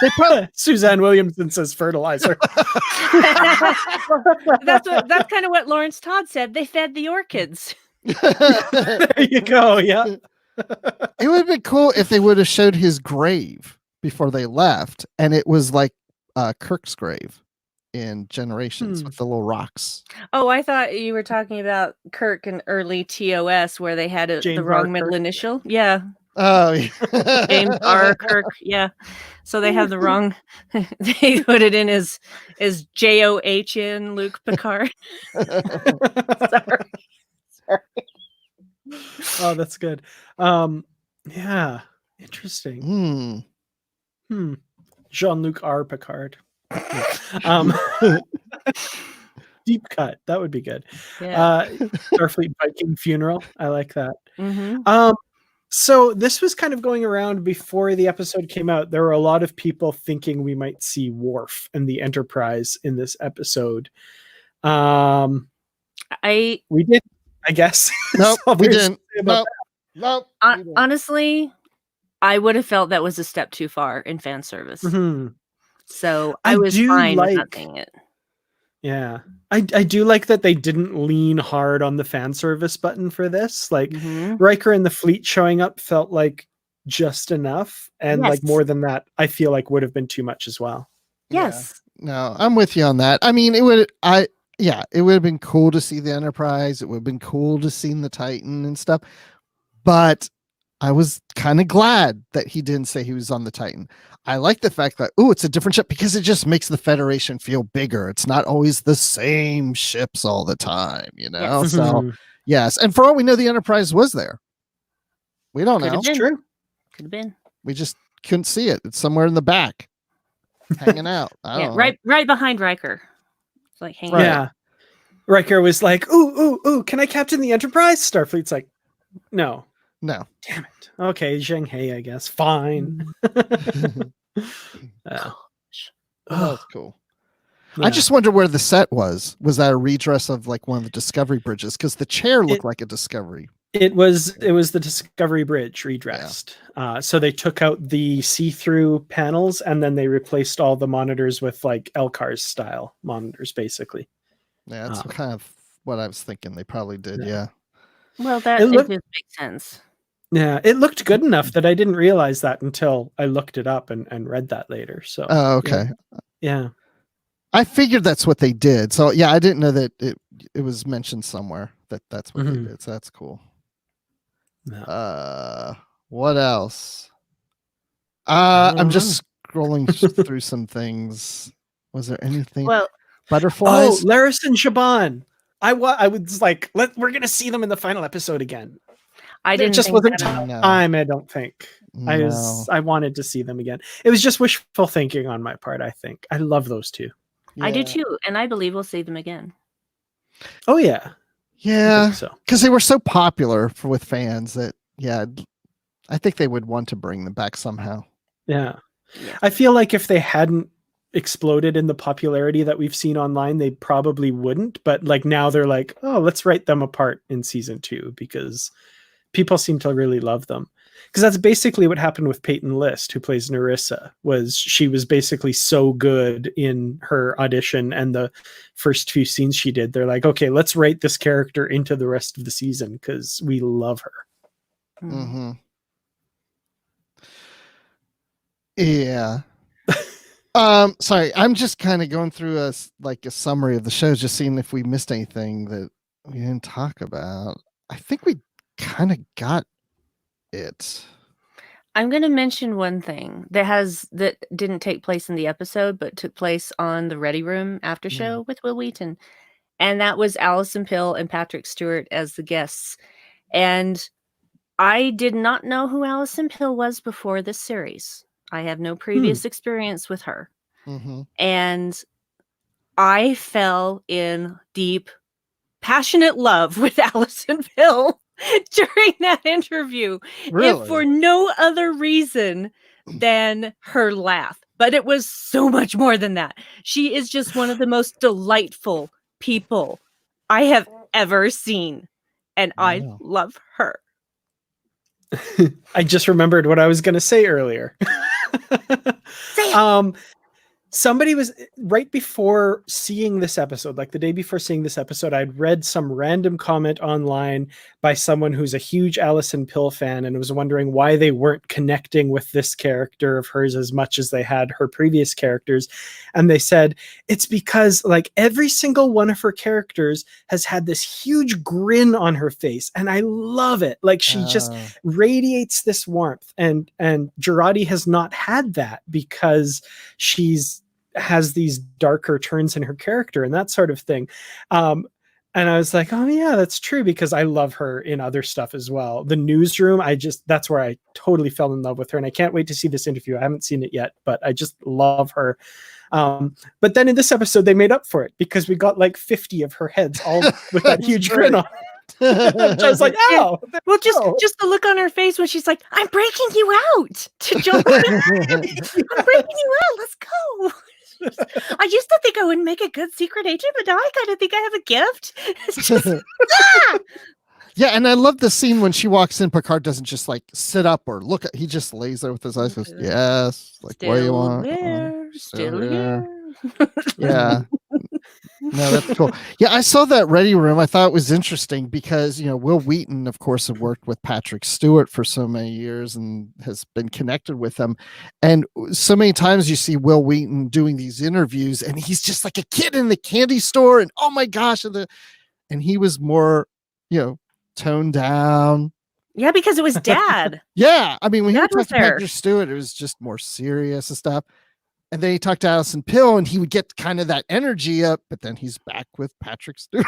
They probably Suzanne Williamson says fertilizer. That's kind of what Lawrence Todd said. They fed the orchids. There you go. Yeah. It would have been cool if they would have showed his grave before they left, and it was like Kirk's grave in Generations with the little rocks. Oh, I thought you were talking about Kirk and early TOS where they had the wrong middle initial. Yeah. Oh, yeah. James R. Kirk. Yeah. So they have the wrong. They put it in as JOHN Luke Picard. Sorry. Oh, that's good. Yeah. Interesting. Jean-Luc R. Picard. Deep cut. That would be good. Yeah. Starfleet Viking funeral. I like that. Mm-hmm. So this was kind of going around before the episode came out. There were a lot of people thinking we might see Worf and the Enterprise in this episode. We did, I guess. Nope, we didn't. Nope. Honestly, I would have felt that was a step too far in fan service. Mm-hmm. So I was fine with not seeing it. Yeah. I do like that they didn't lean hard on the fan service button for this. Like Riker and the fleet showing up felt like just enough. And like more than that, I feel like would have been too much as well. Yes. Yeah. No, I'm with you on that. I mean, it would have been cool to see the Enterprise. It would have been cool to see the Titan and stuff. But I was kind of glad that he didn't say he was on the Titan. I like the fact that, it's a different ship because it just makes the Federation feel bigger. It's not always the same ships all the time, you know? Yes. So, yes. And for all we know, the Enterprise was there. We don't know. It's true. Could have been. We just couldn't see it. It's somewhere in the back, hanging out. I don't know. Right behind Riker. It's like hanging out. Yeah. Riker was like, ooh, can I captain the Enterprise? Starfleet's like, no. No. Damn it. Okay, Zheng He, I guess. Fine. That's cool. Yeah. I just wonder where the set was. Was that a redress of like one of the Discovery bridges? Because the chair looked like a Discovery. It was the Discovery Bridge redressed. Yeah. So they took out the see-through panels and then they replaced all the monitors with like LCARS style monitors, basically. Yeah, that's kind of what I was thinking. They probably did. Yeah. Well, that just makes sense. Yeah, it looked good enough that I didn't realize that until I looked it up and read that later. So, okay. Yeah. I figured that's what they did. So, yeah, I didn't know that it was mentioned somewhere that's what they did. So that's cool. No. What else? I'm just scrolling through some things. Was there anything? Well, butterflies. Oh, Laris and Shaban. I was like, we're gonna see them in the final episode again. I didn't. It just wasn't time. I don't think. No. I wanted to see them again. It was just wishful thinking on my part. I think I love those two. Yeah. I do too, and I believe we'll see them again. Oh yeah, yeah. Because they were so popular with fans that I think they would want to bring them back somehow. Yeah. I feel like if they hadn't exploded in the popularity that we've seen online, they probably wouldn't. But like now they're like, oh, let's write them apart in season 2 because people seem to really love them. Because that's basically what happened with Peyton List, who plays Narissa. She was basically so good in her audition and the first few scenes she did. They're like, okay, let's write this character into the rest of the season because we love her. Mm-hmm. Yeah. Sorry, I'm just kind of going through a summary of the shows, just seeing if we missed anything that we didn't talk about. I think we kind of got it. I'm going to mention one thing that didn't take place in the episode, but took place on the Ready Room after show with Will Wheaton, and that was Allison Pill and Patrick Stewart as the guests. And I did not know who Allison Pill was before this series. I have no previous experience with her. Mm-hmm. And I fell in deep, passionate love with Allison Pill during that interview. Really? If for no other reason than her laugh. But it was so much more than that. She is just one of the most delightful people I have ever seen. And I love her. I just remembered what I was going to say earlier. Somebody was right before seeing this episode, like the day before seeing this episode, I'd read some random comment online by someone who's a huge Alison Pill fan and was wondering why they weren't connecting with this character of hers as much as they had her previous characters. And they said, it's because like every single one of her characters has had this huge grin on her face. And I love it. Like she just radiates this warmth. And Girardi has not had that because has these darker turns in her character and that sort of thing. And I was like, oh yeah, that's true, because I love her in other stuff as well. The Newsroom, that's where I totally fell in love with her. And I can't wait to see this interview. I haven't seen it yet, but I just love her. But then in this episode, they made up for it because we got like 50 of her heads all with that huge grin on. I was like, oh, well, just the look on her face when she's like, I'm breaking you out to John. I'm breaking you out. Let's go. I used to think I wouldn't make a good secret agent, but now I kind of think I have a gift. It's just, yeah, and I love the scene when she walks in. Picard doesn't just like sit up or look at. He just lays there with his eyes. Goes, yes, like what do you want? Still here. Yeah. No, that's cool. Yeah, I saw that Ready Room. I thought it was interesting because, Will Wheaton, of course, had worked with Patrick Stewart for so many years and has been connected with him. And so many times you see Will Wheaton doing these interviews and he's just like a kid in the candy store and oh my gosh. And he was more, toned down. Yeah, because it was Dad. Yeah. I mean, when he Dad talked to Patrick Stewart, it was just more serious and stuff. And then he talked to Alison Pill and he would get kind of that energy up, but then he's back with Patrick Stewart.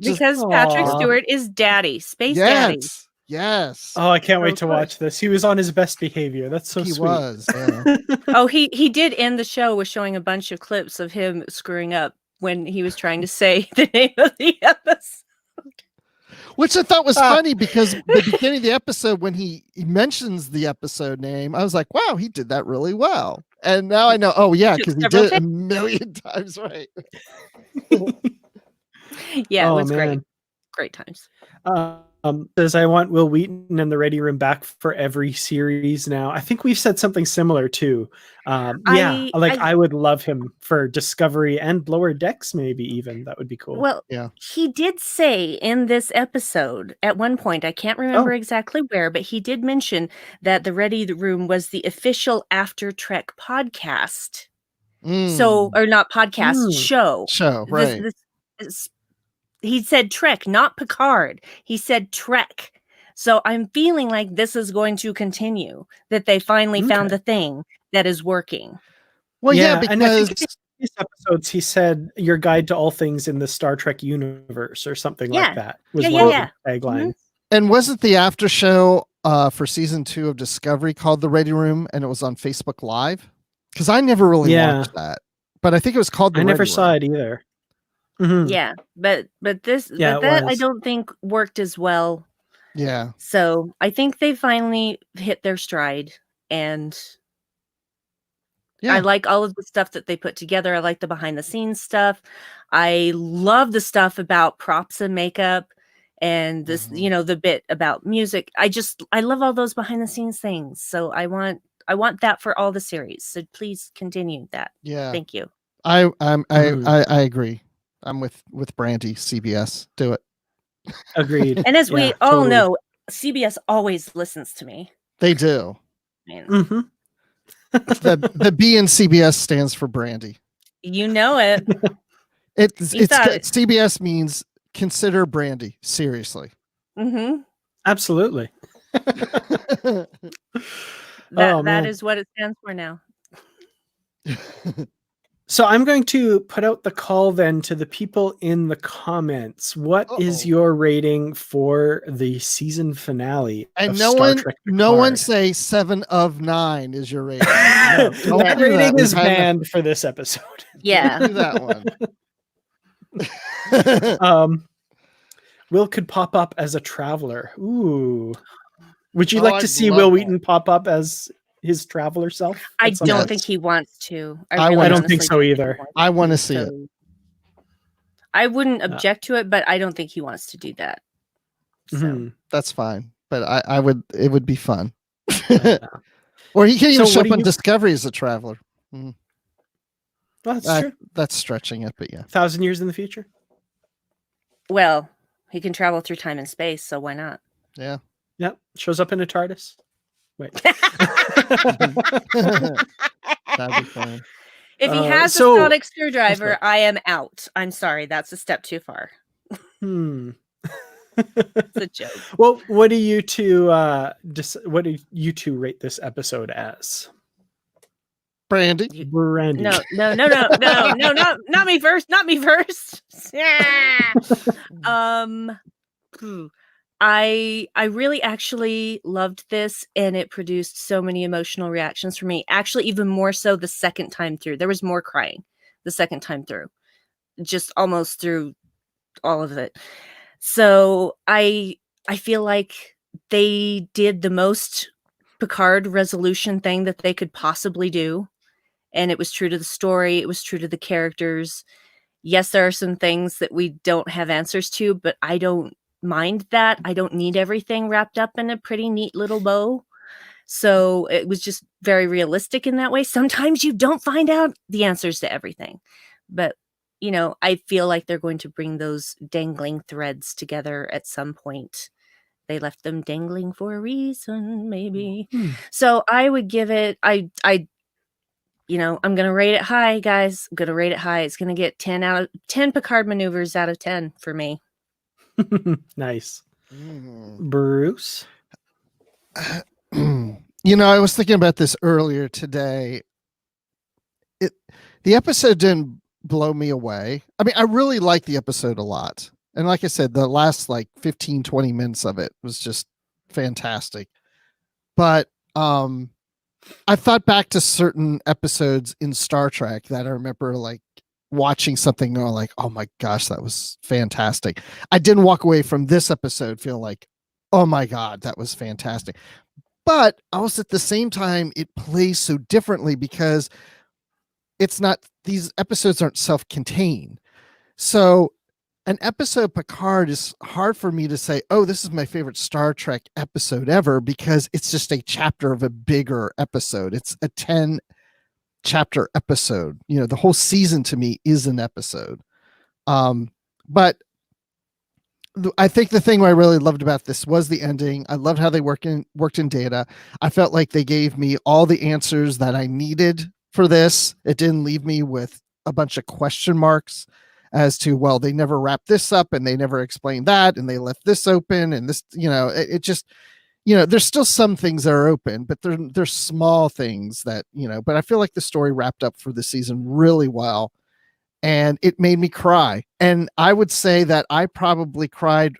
Because Patrick Stewart is daddy, space daddy. Yes. Oh, I can't wait to watch this. He was on his best behavior. That's so sweet. He was. Yeah. Oh, he did end the show with showing a bunch of clips of him screwing up when he was trying to say the name of the episode. Which I thought was funny because the beginning of the episode, when he mentions the episode name, I was like, wow, he did that really well. And now I know, oh yeah, because he did it a million times right. Yeah, it was great. Great times. Says I want Will Wheaton and the Ready Room back for every series now. I think we've said something similar too. I would love him for Discovery and Lower Decks, maybe even. That would be cool. Well, yeah. He did say in this episode at one point, I can't remember exactly where, but he did mention that the Ready Room was the official After Trek podcast. So, or not podcast, show. Show, right. He said Trek, not Picard. He said Trek. So I'm feeling like this is going to continue, that they finally found the thing that is working. Well, yeah, because and I think in these episodes he said your guide to all things in the Star Trek universe or something like that. Was one of the taglines. Mm-hmm. And wasn't the after show for season 2 of Discovery called The Ready Room and it was on Facebook Live? Because I never really watched that. But I think it was called I never saw it either. Mm-hmm. Yeah, but that I don't think worked as well. Yeah. So I think they finally hit their stride, and I like all of the stuff that they put together. I like the behind the scenes stuff. I love the stuff about props and makeup, and this, the bit about music. I love all those behind the scenes things. So I want that for all the series. So please continue that. Yeah. Thank you. I agree. I'm with Brandi, CBS. Do it. Agreed. And as we all know, CBS always listens to me. They do. Mm-hmm. The B in CBS stands for Brandi. You know it. It's CBS means consider Brandi seriously. Mm-hmm. Absolutely. That is what it stands for now. So I'm going to put out the call then to the people in the comments. What is your rating for the season finale? And no one say 7 of 9 is your rating. That rating is banned for this episode. Yeah. Do that one. Will could pop up as a traveler. Ooh. Would you like to see Will Wheaton pop up as his traveler self? I don't think he wants to. I don't think so either. I want to see it. I wouldn't object to it, but I don't think he wants to do that. So. That's fine. But it would be fun. Or he can even show up on Discovery as a traveler. Mm. Well, that's true. That's stretching it, but yeah. 1,000 years in the future. Well, he can travel through time and space, so why not? Yeah. Yep. Shows up in a TARDIS. Wait. That'd be fun. If he has a sonic screwdriver, I am out. I'm sorry, that's a step too far. It's a joke. Well, what do you two rate this episode as? Brandy. No, not me first. Not me first. I really actually loved this, and it produced so many emotional reactions for me. Actually, even more so the second time through. There was more crying the second time through, just almost through all of it. So I feel like they did the most Picard resolution thing that they could possibly do. And it was true to the story. It was true to the characters. Yes, there are some things that we don't have answers to, but I don't mind that. I don't need everything wrapped up in a pretty neat little bow. So it was just very realistic in that way. Sometimes you don't find out the answers to everything. But, I feel like they're going to bring those dangling threads together at some point. They left them dangling for a reason, maybe. So I would give it, I'm going to rate it high, guys. I'm going to rate it high. It's going to get 10 Picard maneuvers out of 10 for me. Nice. Bruce? I was thinking about this earlier today. The episode didn't blow me away. I mean, I really liked the episode a lot. And like I said, the last 15, 20 minutes of it was just fantastic. But I thought back to certain episodes in Star Trek that I remember watching something and like, oh my gosh, that was fantastic. I didn't walk away from this episode feeling like, oh my God, that was fantastic. But also at the same time, it plays so differently because these episodes aren't self-contained. So an episode Picard is hard for me to say, oh, this is my favorite Star Trek episode ever, because it's just a chapter of a bigger episode. It's a 10 chapter episode. The whole season to me is an episode. But I think the thing I really loved about this was the ending. I loved how they worked in Data. I felt like they gave me all the answers that I needed for this. It didn't leave me with a bunch of question marks as to, well, they never wrapped this up and they never explained that and they left this open and this, it just, there's still some things that are open, but they're small things that, but I feel like the story wrapped up for the season really well and it made me cry. And I would say that I probably cried.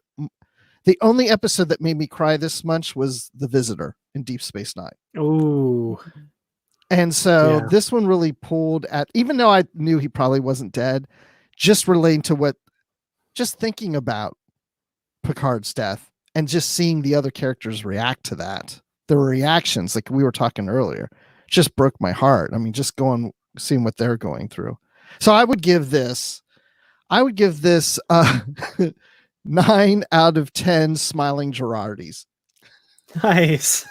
The only episode that made me cry this much was The Visitor in Deep Space Nine. Oh, and so this one really pulled at, even though I knew he probably wasn't dead, just relating to just thinking about Picard's death and just seeing the other characters react to that, the reactions, like we were talking earlier, just broke my heart. I mean, just seeing what they're going through. So I would give this 9 out of 10 smiling Girardis. Nice.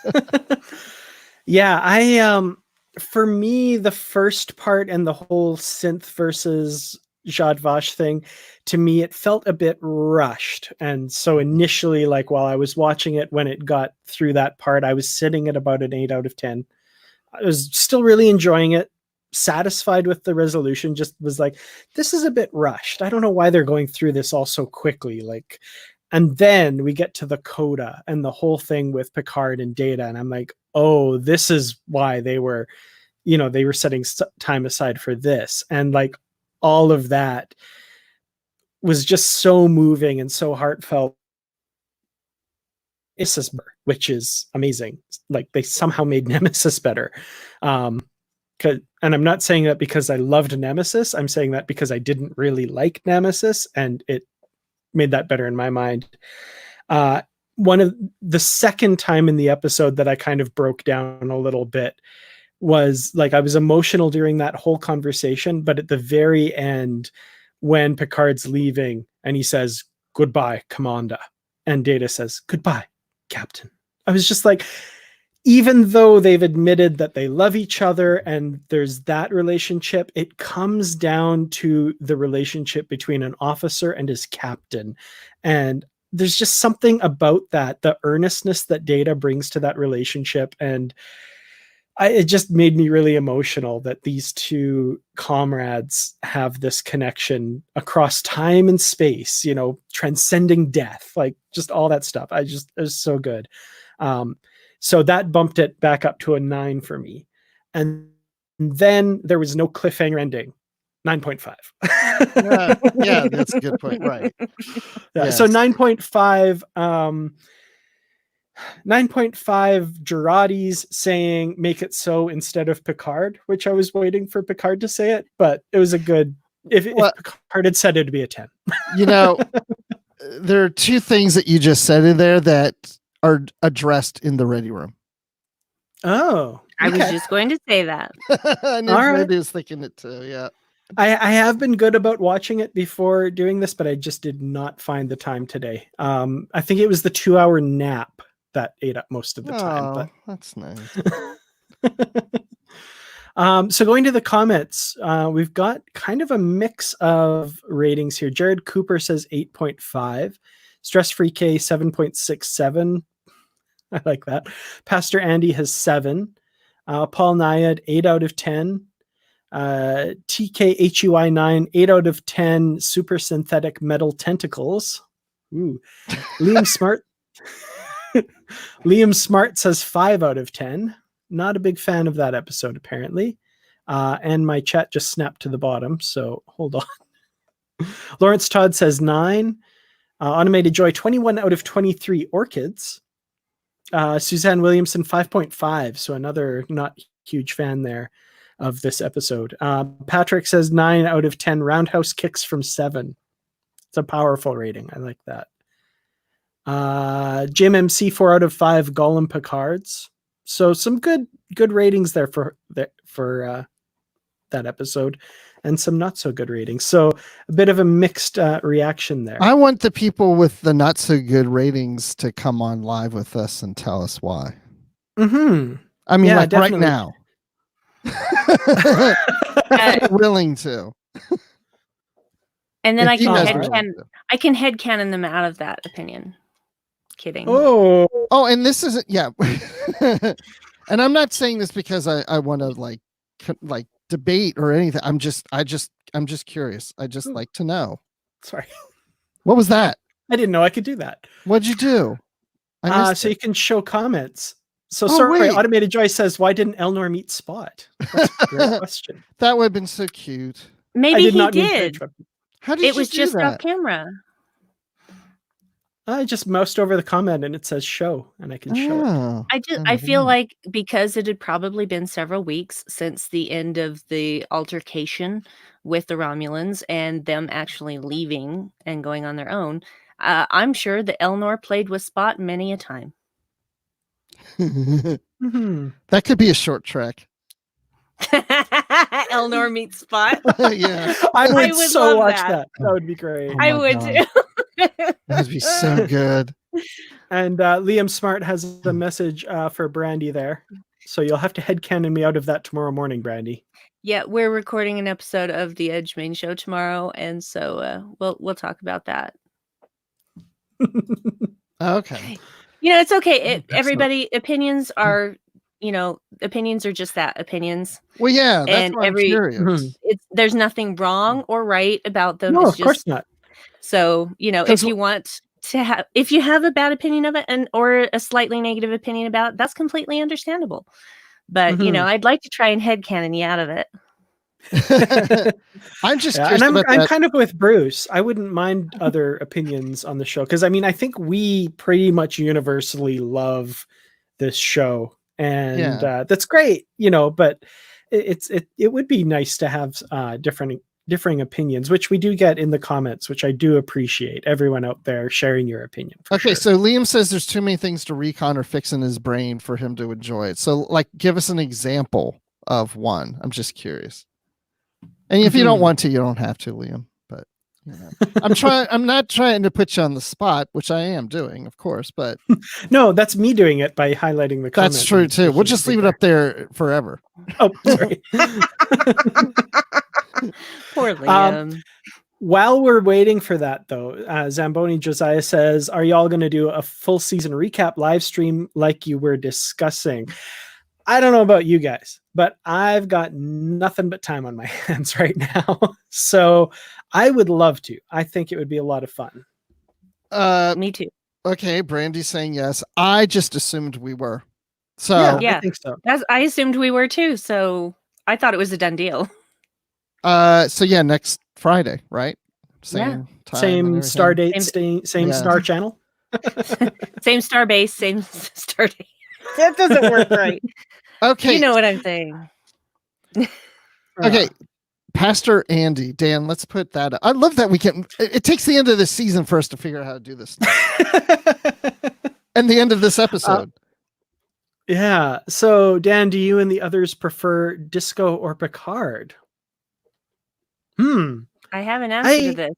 Yeah, for me, the first part and the whole synth versus Jad Vash thing, to me, it felt a bit rushed. And so initially, while I was watching it, when it got through that part, I was sitting at about an 8 out of 10. I was still really enjoying it, satisfied with the resolution, just was like, this is a bit rushed. I don't know why they're going through this all so quickly. And then we get to the coda and the whole thing with Picard and Data. And I'm like, oh, this is why they were setting time aside for this. And all of that was just so moving and so heartfelt. Which is amazing. They somehow made Nemesis better. And I'm not saying that because I loved Nemesis. I'm saying that because I didn't really like Nemesis, and it made that better in my mind. One of the second time in the episode that I kind of broke down a little bit was I was emotional during that whole conversation, but at the very end, when Picard's leaving and he says, "Goodbye, Commander," and Data says, "Goodbye, Captain." I was just like, even though they've admitted that they love each other and there's that relationship, it comes down to the relationship between an officer and his captain. And there's just something about that, the earnestness that Data brings to that relationship. And it just made me really emotional that these two comrades have this connection across time and space, you know, transcending death, like just all that stuff. It was so good. So that bumped it back up to a 9 for me. And then there was no cliffhanger ending. 9.5. Yeah, that's a good point. Right. Yeah, Yes. so 9.5. 9.5 Girardi's saying make it so instead of Picard, which I was waiting for Picard to say it, but it was a good, if Picard had said it, it'd be a 10. You know, there are two things that you just said in there that are addressed in the ready room. Oh, I was just going to say that. I knew Brandi was thinking it too. Yeah. I have been good about watching it before doing this, but I just did not find the time today. I think it was the 2-hour nap that ate up most of the time. But that's nice. So going to the comments, we've got kind of a mix of ratings here. Jared Cooper says 8.5. Stress Free K 7.67. I like that. Pastor Andy has 7. Paul Nyad 8 out of 10. TKHUI 9 8 out of 10. Super synthetic metal tentacles. Ooh. Liam Smart. Liam Smart says 5 out of 10. Not a big fan of that episode, apparently. And my chat just snapped to the bottom, so hold on. Lawrence Todd says 9. Automated Joy, 21 out of 23 orchids. Suzanne Williamson, 5.5. So another not huge fan there of this episode. Patrick says 9 out of 10 roundhouse kicks from 7. It's a powerful rating. I like that. Jim MC, 4 out of 5 Gollum Picards. So some good ratings there for that episode, and some not so good ratings. So a bit of a mixed reaction there. I want the people with the not so good ratings to come on live with us and tell us why. Mm-hmm. I mean, Yeah, like definitely. right now. Willing to. And then If I you can guys are willing to. headcanon them out of that opinion. Kidding. Oh, and this isn't, yeah. And I'm not saying this because I want to like debate or anything. I'm just curious. I just like to know. sorry. What was that? I didn't know I could do that. What'd you do? So you can show comments. So Oh, sorry, wait. Automated Joy says, why didn't Elnor meet Spot? That's a great question. That would have been so cute. Maybe he mean to did. interrupt you. How did It you was do just that? off camera. I just moused over the comment and it says show, and I can show it. Oh, I feel like because it had probably been several weeks since the end of the altercation with the Romulans and them actually leaving and going on their own, I'm sure that Elnor played with Spot many a time. Mm-hmm. That could be a short track. Elnor meets Spot. Yeah. I would would so love watch that. that. That would be great. Oh I my would God. too. That would be so good. And Liam Smart has a message for Brandi there. So you'll have to headcanon me out of that tomorrow morning, Brandi. Yeah, we're recording an episode of the Edge main show tomorrow, and so we'll talk about that. Okay. You know, it's okay. That's Everybody, opinions are, opinions are just that, opinions. Well, yeah, that's And why I'm curious. There's nothing wrong or right about them. No, It's of course just, not. so, if you want to have, if you have a bad opinion of it or a slightly negative opinion about it, that's completely understandable. But, I'd like to try and headcanon you out of it. I'm just Yeah, curious and about I'm that. kind of with Bruce. I wouldn't mind other opinions on the show, because I mean, I think we pretty much universally love this show, and that's great, but it would be nice to have differing opinions, which we do get in the comments, which I do appreciate everyone out there sharing your opinion. Okay, so Liam says there's too many things to recon or fix in his brain for him to enjoy it. So, like, give us an example of one. I'm just curious. And if you don't want to, you don't have to, Liam. But You know, I'm not trying to put you on the spot, which I am doing, of course, but no, that's me doing it by highlighting the comment. that's true too. We'll just leave it up there forever. Oh, sorry. Poor Liam. While we're waiting for that, though, Zamboni Josiah says, "Are y'all going to do a full season recap live stream like you were discussing?" I don't know about you guys, but I've got nothing but time on my hands right now. So I would love to. I think it would be a lot of fun. Me too. Okay, Brandy's saying yes. I just assumed we were. So yeah. I think so. I assumed we were too. So I thought it was a done deal. So yeah, next Friday, right? Same time. Same star date, same star channel. Same star base, same star date. That doesn't work right. Okay. You know what I'm saying. Okay. Pastor Andy, Dan, let's put that up. I love that we can. It takes the end of the season for us to figure out how to do this. And the end of this episode. Yeah. So, Dan, do you and the others prefer Disco or Picard? I have an answer to this.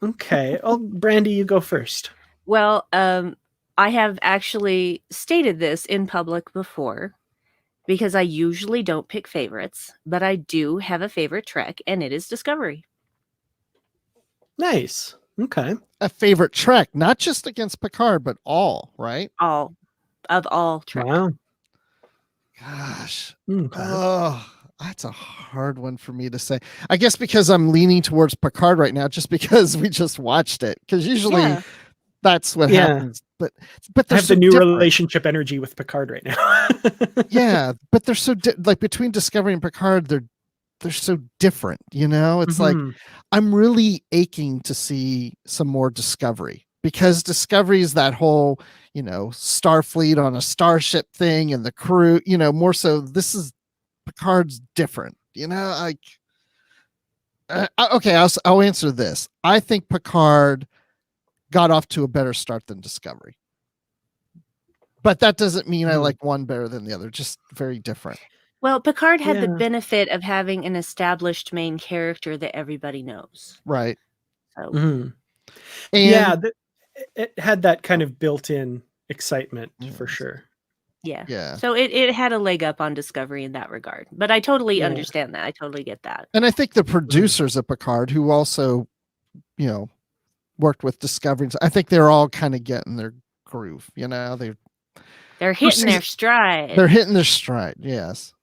Okay. Oh, Brandi, you go first. Well, I have actually stated this in public before because I usually don't pick favorites, but I do have a favorite Trek, and it is Discovery. Nice. Okay. A favorite Trek, not just against Picard, but all, right? All Trek. Wow. Gosh. Okay. Oh, that's a hard one for me to say. I guess because I'm leaning towards Picard right now, just because we just watched it. Because usually that's what happens. But I have the new relationship energy with Picard right now. Yeah, but they're so like between Discovery and Picard, they're so different. You know, it's like I'm really aching to see some more Discovery, because Discovery is that whole, you know, Starfleet on a starship thing and the crew. You know, more so this is Picard's different. You know, like okay, I'll answer this. I think Picard got off to a better start than Discovery. But that doesn't mean I like one better than the other, just very different. Well, Picard had the benefit of having an established main character that everybody knows. Right. So. And it had that kind of built-in excitement for sure. Yeah. So it had a leg up on Discovery in that regard. But I totally understand that. I totally get that. And I think the producers of Picard, who also, you know, worked with Discovery, I think they're all kind of getting their groove. You know, they're hitting their stride. They're hitting their stride. Yes.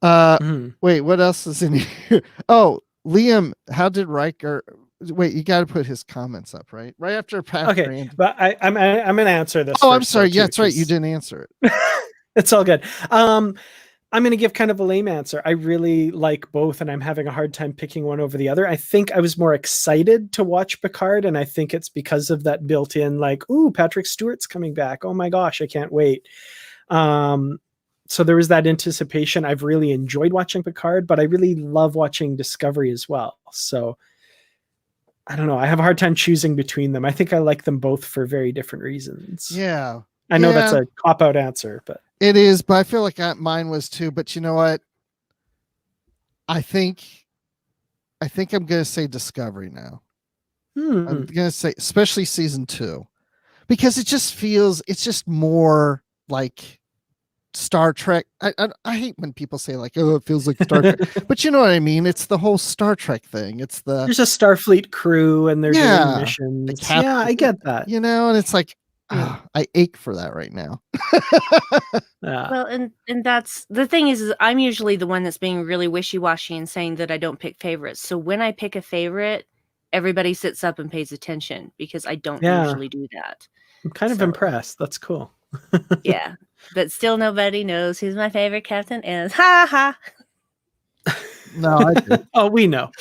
Wait, what else is in here? Oh, Liam, how did Riker? Wait, you got to put his comments up, right? Right after Pastor Andy. But I'm going to answer this. Oh, I'm sorry. Yeah, that's right. You didn't answer it. It's all good. I'm going to give kind of a lame answer. I really like both, and I'm having a hard time picking one over the other. I think I was more excited to watch Picard, and I think it's because of that built-in, like, ooh, Patrick Stewart's coming back. Oh my gosh, I can't wait. So there was that anticipation. I've really enjoyed watching Picard, but I really love watching Discovery as well. So I don't know. I have a hard time choosing between them. I think I like them both for very different reasons. Yeah. I know that's a cop-out answer, but it is, but I feel like mine was too. But you know what? I think I'm going to say Discovery now. I'm going to say, especially season 2, because it just feels, it's just more like Star Trek. I hate when people say like, oh, it feels like Star Trek, but you know what I mean? It's the whole Star Trek thing. It's there's a Starfleet crew and they're doing missions. Yeah, I get that. You know, and it's like, I ache for that right now. Well, and that's the thing is I'm usually the one that's being really wishy-washy and saying that I don't pick favorites. So when I pick a favorite, everybody sits up and pays attention because I don't usually do that. I'm kind of impressed. That's cool. Yeah, but still nobody knows who's my favorite captain is. Ha ha. No, I do. Oh, we know.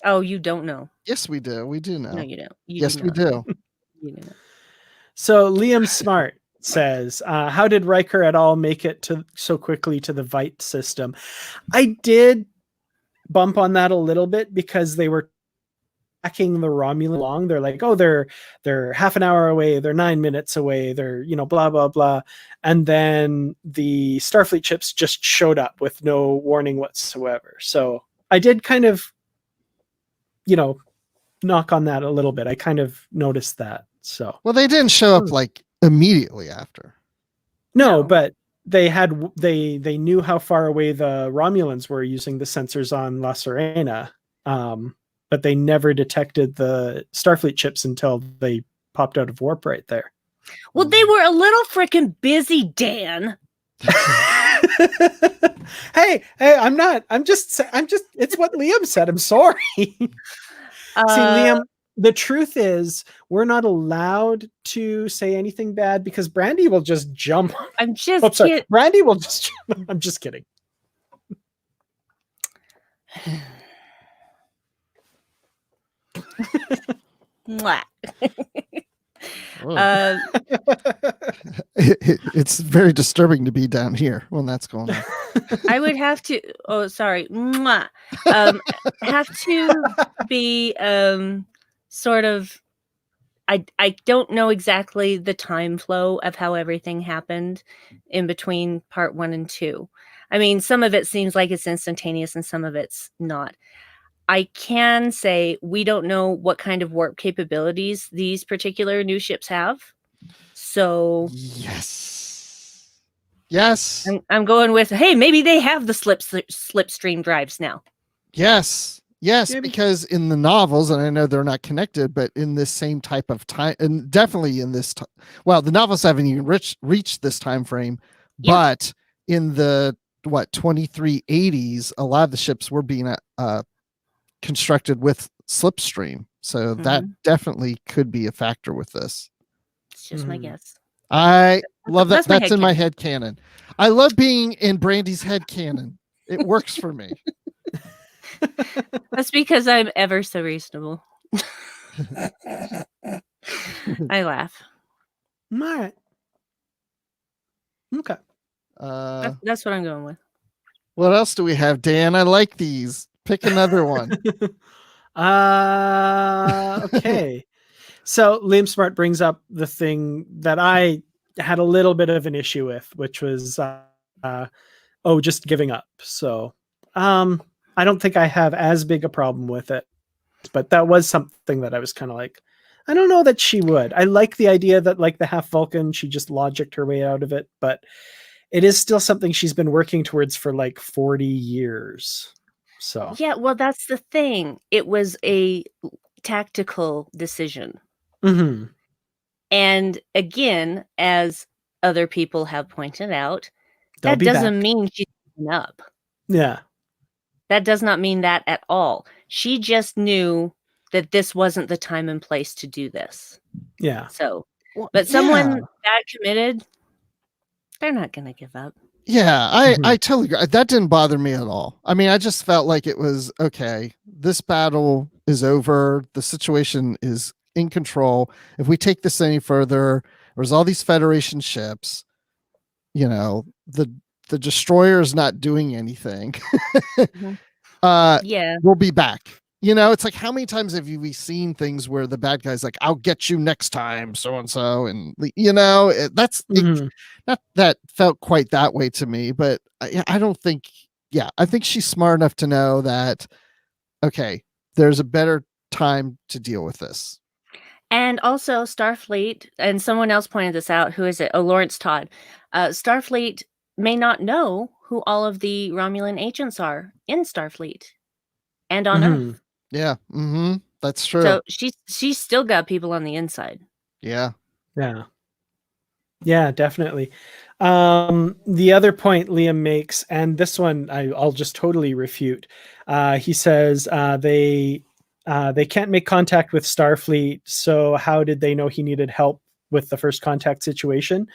Oh, you don't know. Yes, we do. We do know. No, you don't. Yes, we do. You know. So Liam Smart says, how did Riker at all make it so quickly to the Vite system? I did bump on that a little bit because they were tracking the Romulan along. They're like, oh, they're half an hour away, they're 9 minutes away, they're, you know, blah, blah, blah. And then the Starfleet ships just showed up with no warning whatsoever. So I did kind of knock on that a little bit. I kind of noticed that. So well, they didn't show up like immediately after. No, but they knew how far away the Romulans were using the sensors on La Serena, but they never detected the Starfleet ships until they popped out of warp right there. Well, they were a little freaking busy, Dan. Hey, I'm not. I'm just. It's what Liam said. I'm sorry. See, Liam. The truth is, we're not allowed to say anything bad because Brandi will just jump. I'm just kidding. Brandi will just. I'm just kidding. It's very disturbing to be down here when that's going on. I would have to. Oh, sorry. Have to be sort of. I don't know exactly the time flow of how everything happened in between part 1 and 2. I mean, some of it seems like it's instantaneous and some of it's not. I can say we don't know what kind of warp capabilities these particular new ships have. So yes, I'm going with, hey, maybe they have the slipstream drives now. Yes, because in the novels, and I know they're not connected, but in this same type of time, and definitely in this, well, the novels haven't even reached this time frame, but in the 2380s, a lot of the ships were being constructed with slipstream, so that definitely could be a factor with this. It's just my guess. I love that. That's in my head canon. I love being in Brandi's head canon. It works for me. That's because I'm ever so reasonable. I laugh. All right. Okay. That's what I'm going with. What else do we have, Dan? I like these. Pick another one. Okay. So Liam Smart brings up the thing that I had a little bit of an issue with, which was just giving up. So I don't think I have as big a problem with it, but that was something that I was kind of like, I don't know that she would. I like the idea that like the half Vulcan, she just logicked her way out of it, but it is still something she's been working towards for like 40 years. So yeah, well, that's the thing. It was a tactical decision. Mm-hmm. And again, as other people have pointed out, that doesn't mean she's giving up. Yeah. That does not mean that at all. She just knew that this wasn't the time and place to do this. Yeah. So, but someone that committed, they're not going to give up. Yeah, I totally agree. That didn't bother me at all. I mean, I just felt like it was, okay, this battle is over. The situation is in control. If we take this any further, there's all these Federation ships, the destroyer is not doing anything. We'll be back. It's like, how many times have we seen things where the bad guy's like, I'll get you next time, so and so, and not that felt quite that way to me, but I don't think. I think she's smart enough to know that, okay, there's a better time to deal with this. And also Starfleet, and someone else pointed this out. Who is it? Oh, Lawrence Todd. Starfleet may not know who all of the Romulan agents are in Starfleet and on Earth. Yeah, that's true. So she's still got people on the inside. Yeah, definitely. The other point Liam makes, and this one I'll just totally refute. He says they can't make contact with Starfleet, so how did they know he needed help with the first contact situation?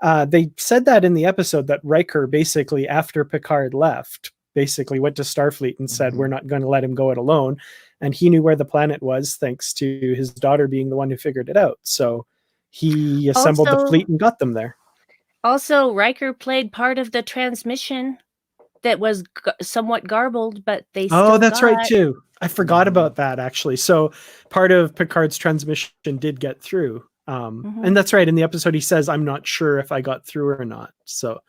They said that in the episode that Riker basically, after Picard left, basically went to Starfleet and said, we're not going to let him go it alone. And he knew where the planet was thanks to his daughter being the one who figured it out. So he assembled the fleet and got them there. Also, Riker played part of the transmission that was somewhat garbled, but they still that's right too. I forgot about that actually. So part of Picard's transmission did get through. And that's right. In the episode, he says, I'm not sure if I got through or not. So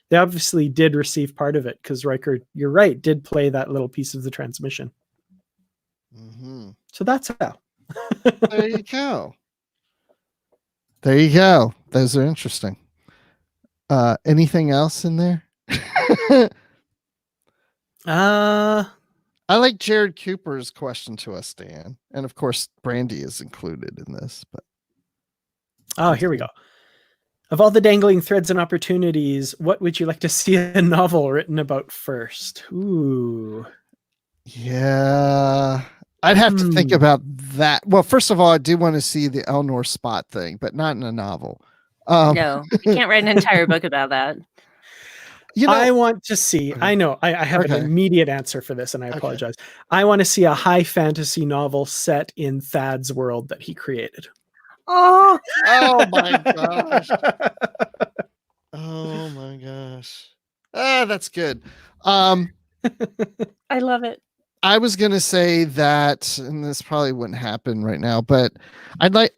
they obviously did receive part of it because Riker, you're right, did play that little piece of the transmission. Mm-hmm. So that's how. There you go. There you go. Those are interesting. Anything else in there? I like Jared Cooper's question to us, Dan, and of course, Brandi is included in this. But here we go. Of all the dangling threads and opportunities, what would you like to see a novel written about first? Ooh. Yeah, I'd have to think about that. Well, first of all, I do want to see the Elnor Spot thing, but not in a novel. No, you can't write an entire book about that. You know, I want to see, I know, I have an immediate answer for this, and I apologize. I want to see a high fantasy novel set in Thad's world that he created. Oh my gosh. Oh my gosh. That's good. I love it. I was gonna say that, and this probably wouldn't happen right now, but I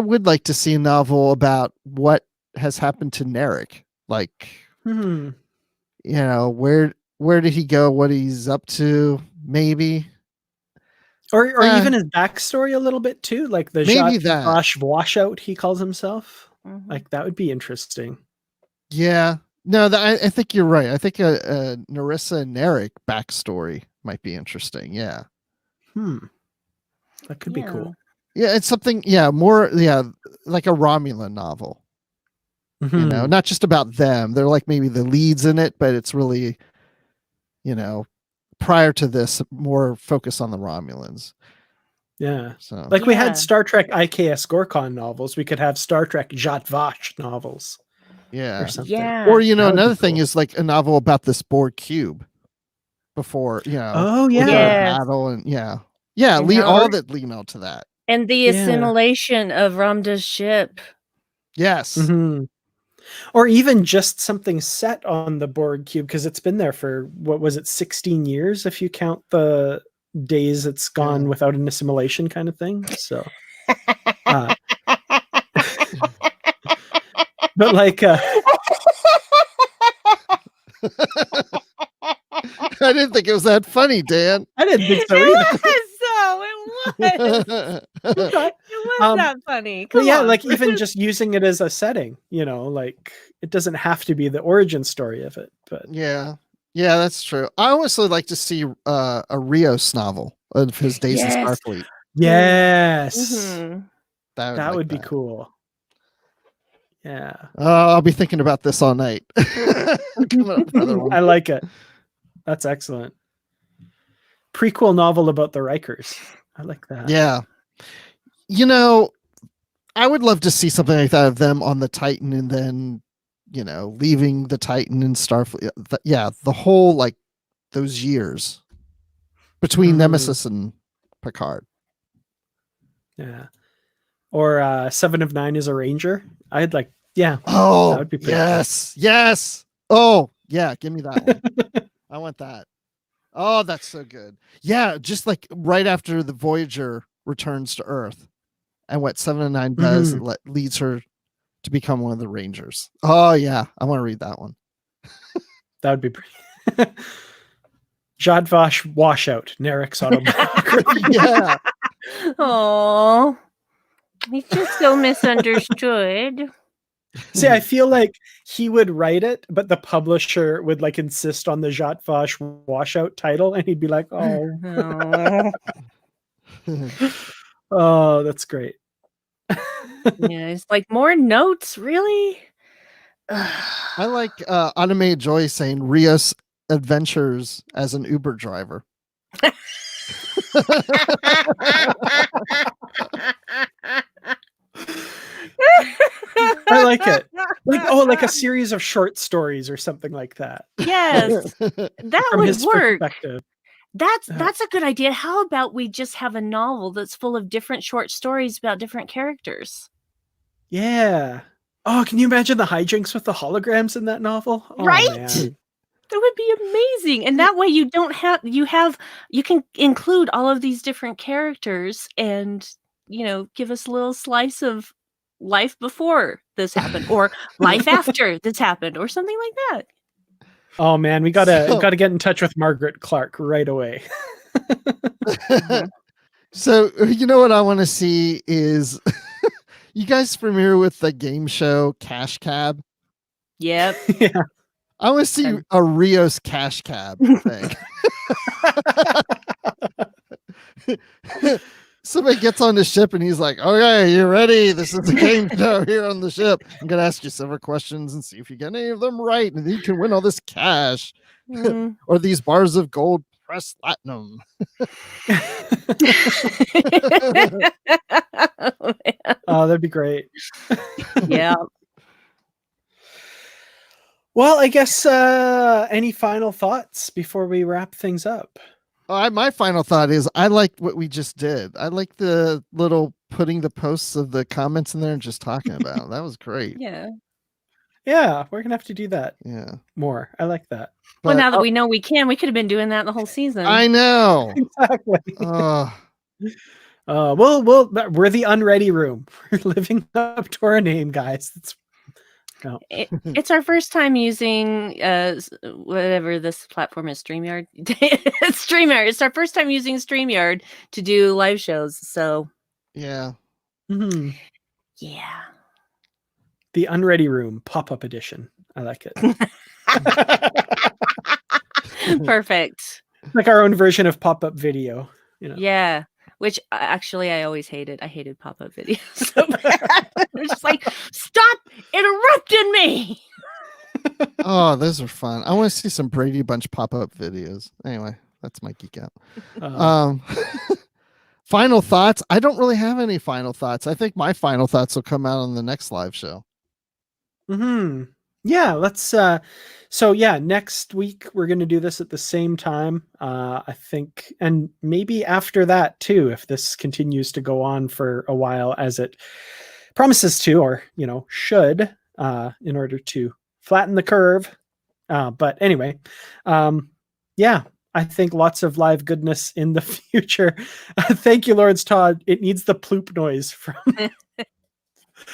would like to see a novel about what has happened to Narek. Like, you know, where did he go? What he's up to? Maybe. Or even his backstory a little bit too, like the Josh washout he calls himself. Like that would be interesting. Yeah, no, I think you're right. I think a Narissa and Narek backstory might be interesting. Yeah, that could be cool. Yeah, it's something. Yeah, more. Yeah, like a Romulan novel. You know, not just about them. They're like maybe the leads in it, but it's really, you know, prior to this, more focus on the Romulans. Yeah. So like we had Star Trek IKS Gorkon novels, we could have Star Trek Jat Vash novels. Yeah. Or something. Yeah. Or, you know, another thing is like a novel about this Borg cube before, you know. Oh yeah. Battle and lead all that lead out to that. And the assimilation of Ramda's ship. Yes. Or even just something set on the Borg cube, because it's been there for, what was it, 16 years if you count the days it's gone without an assimilation kind of thing. So but like I didn't think it was that funny, Dan. I didn't think so either. It was that funny. But yeah, like even just using it as a setting, you know, like it doesn't have to be the origin story of it. But yeah, that's true. I honestly like to see a Rios novel of his days in Starfleet. Yes, that would be cool. Yeah. I'll be thinking about this all night. I like it. That's excellent. Prequel novel about the Rikers. I like that. Yeah. You know, I would love to see something like that of them on the Titan and then, you know, leaving the Titan and Starfleet. The whole, like, those years between Nemesis and Picard. Yeah. Or 7 of 9 is a Ranger. I'd like, Oh, that would be pretty cool. Yes. Oh, yeah. Give me that one. I want that. Oh, that's so good. Yeah, just like right after the Voyager returns to Earth, and what 7 of 9 does leads her to become one of the Rangers. Oh yeah, I want to read that one. That would be pretty. Jadvash washout, Narek's autobiography. Yeah. Oh, he's just so misunderstood. See, I feel like he would write it, but the publisher would like insist on the Jatvash washout title, and he'd be like, "Oh, oh, that's great." Yeah, it's like more notes, really. I like Anime Joy saying Rios adventures as an Uber driver. I like it. Like a series of short stories or something like that. Yes, that From would his work. perspective. That's a good idea. How about we just have a novel that's full of different short stories about different characters? Yeah. Oh, can you imagine the hijinks with the holograms in that novel? Oh, right? Man. That would be amazing. And that way you can include all of these different characters and, you know, give us a little slice of life before this happened or life after this happened or something like that. Oh man, we gotta get in touch with Margaret Clark right away. So you know what I want to see is you guys familiar with the game show Cash Cab? Yep. Yeah. I want to see a Rios Cash Cab thing. Somebody gets on the ship and he's like, okay, you ready? This is a game show here on the ship. I'm going to ask you several questions and see if you get any of them right. And then you can win all this cash or these bars of gold pressed platinum. Oh, that'd be great. Yeah. Well, I guess any final thoughts before we wrap things up? My final thought is I liked what we just did. I like the little putting the posts of the comments in there and just talking about. That was great. Yeah. Yeah, we're gonna have to do that. Yeah. More. I like that. Well, now that we know we can, we could have been doing that the whole season. I know. Exactly. We're the unready room. We're living up to our name, guys. It's our first time using whatever this platform is, StreamYard. It's StreamYard. It's our first time using StreamYard to do live shows. So yeah. Mm-hmm. Yeah. The Unready Room pop-up edition. I like it. Perfect. Like our own version of pop-up video. You know. Yeah. Which actually I always hated. I hated pop-up videos so bad. It's just like, stop interrupting me. Oh, those are fun. I want to see some Brady Bunch pop-up videos. Anyway, that's my geek out. Final thoughts. I don't really have any final thoughts. I think my final thoughts will come out on the next live show. Yeah, let's next week we're going to do this at the same time, I think, and maybe after that too, if this continues to go on for a while as it promises to, or should, in order to flatten the curve. But anyway, I think lots of live goodness in the future. Thank you, Lords Todd. It needs the ploop noise from.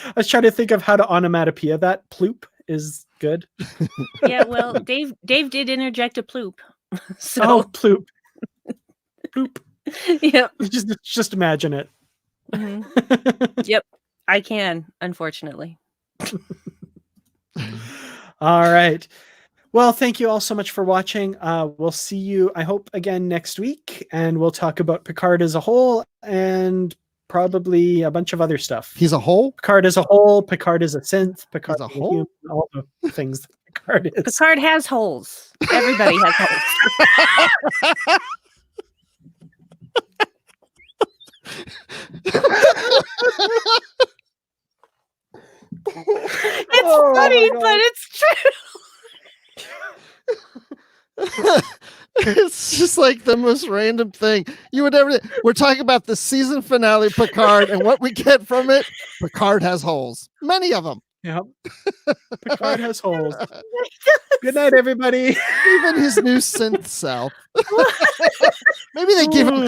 I was trying to think of how to onomatopoeia that. Ploop is good. Yeah, well, Dave did interject a ploop. So. Oh, ploop. Ploop. Yep. Just imagine it. Mm-hmm. Yep, I can, unfortunately. All right. Well, thank you all so much for watching. We'll see you, I hope, again next week, and we'll talk about Picard as a whole and probably a bunch of other stuff. He's a whole? Picard as a whole, Picard as a synth, Picard as a whole, human, all the things that Picard is. Picard has holes. Everybody has holes. It's funny, but it's true. It's just like the most random thing you would ever. We're talking about the season finale Picard, and what we get from it. Picard has holes, many of them. Yep. Picard has holes. Good night, everybody. Even his new synth self. Maybe they give him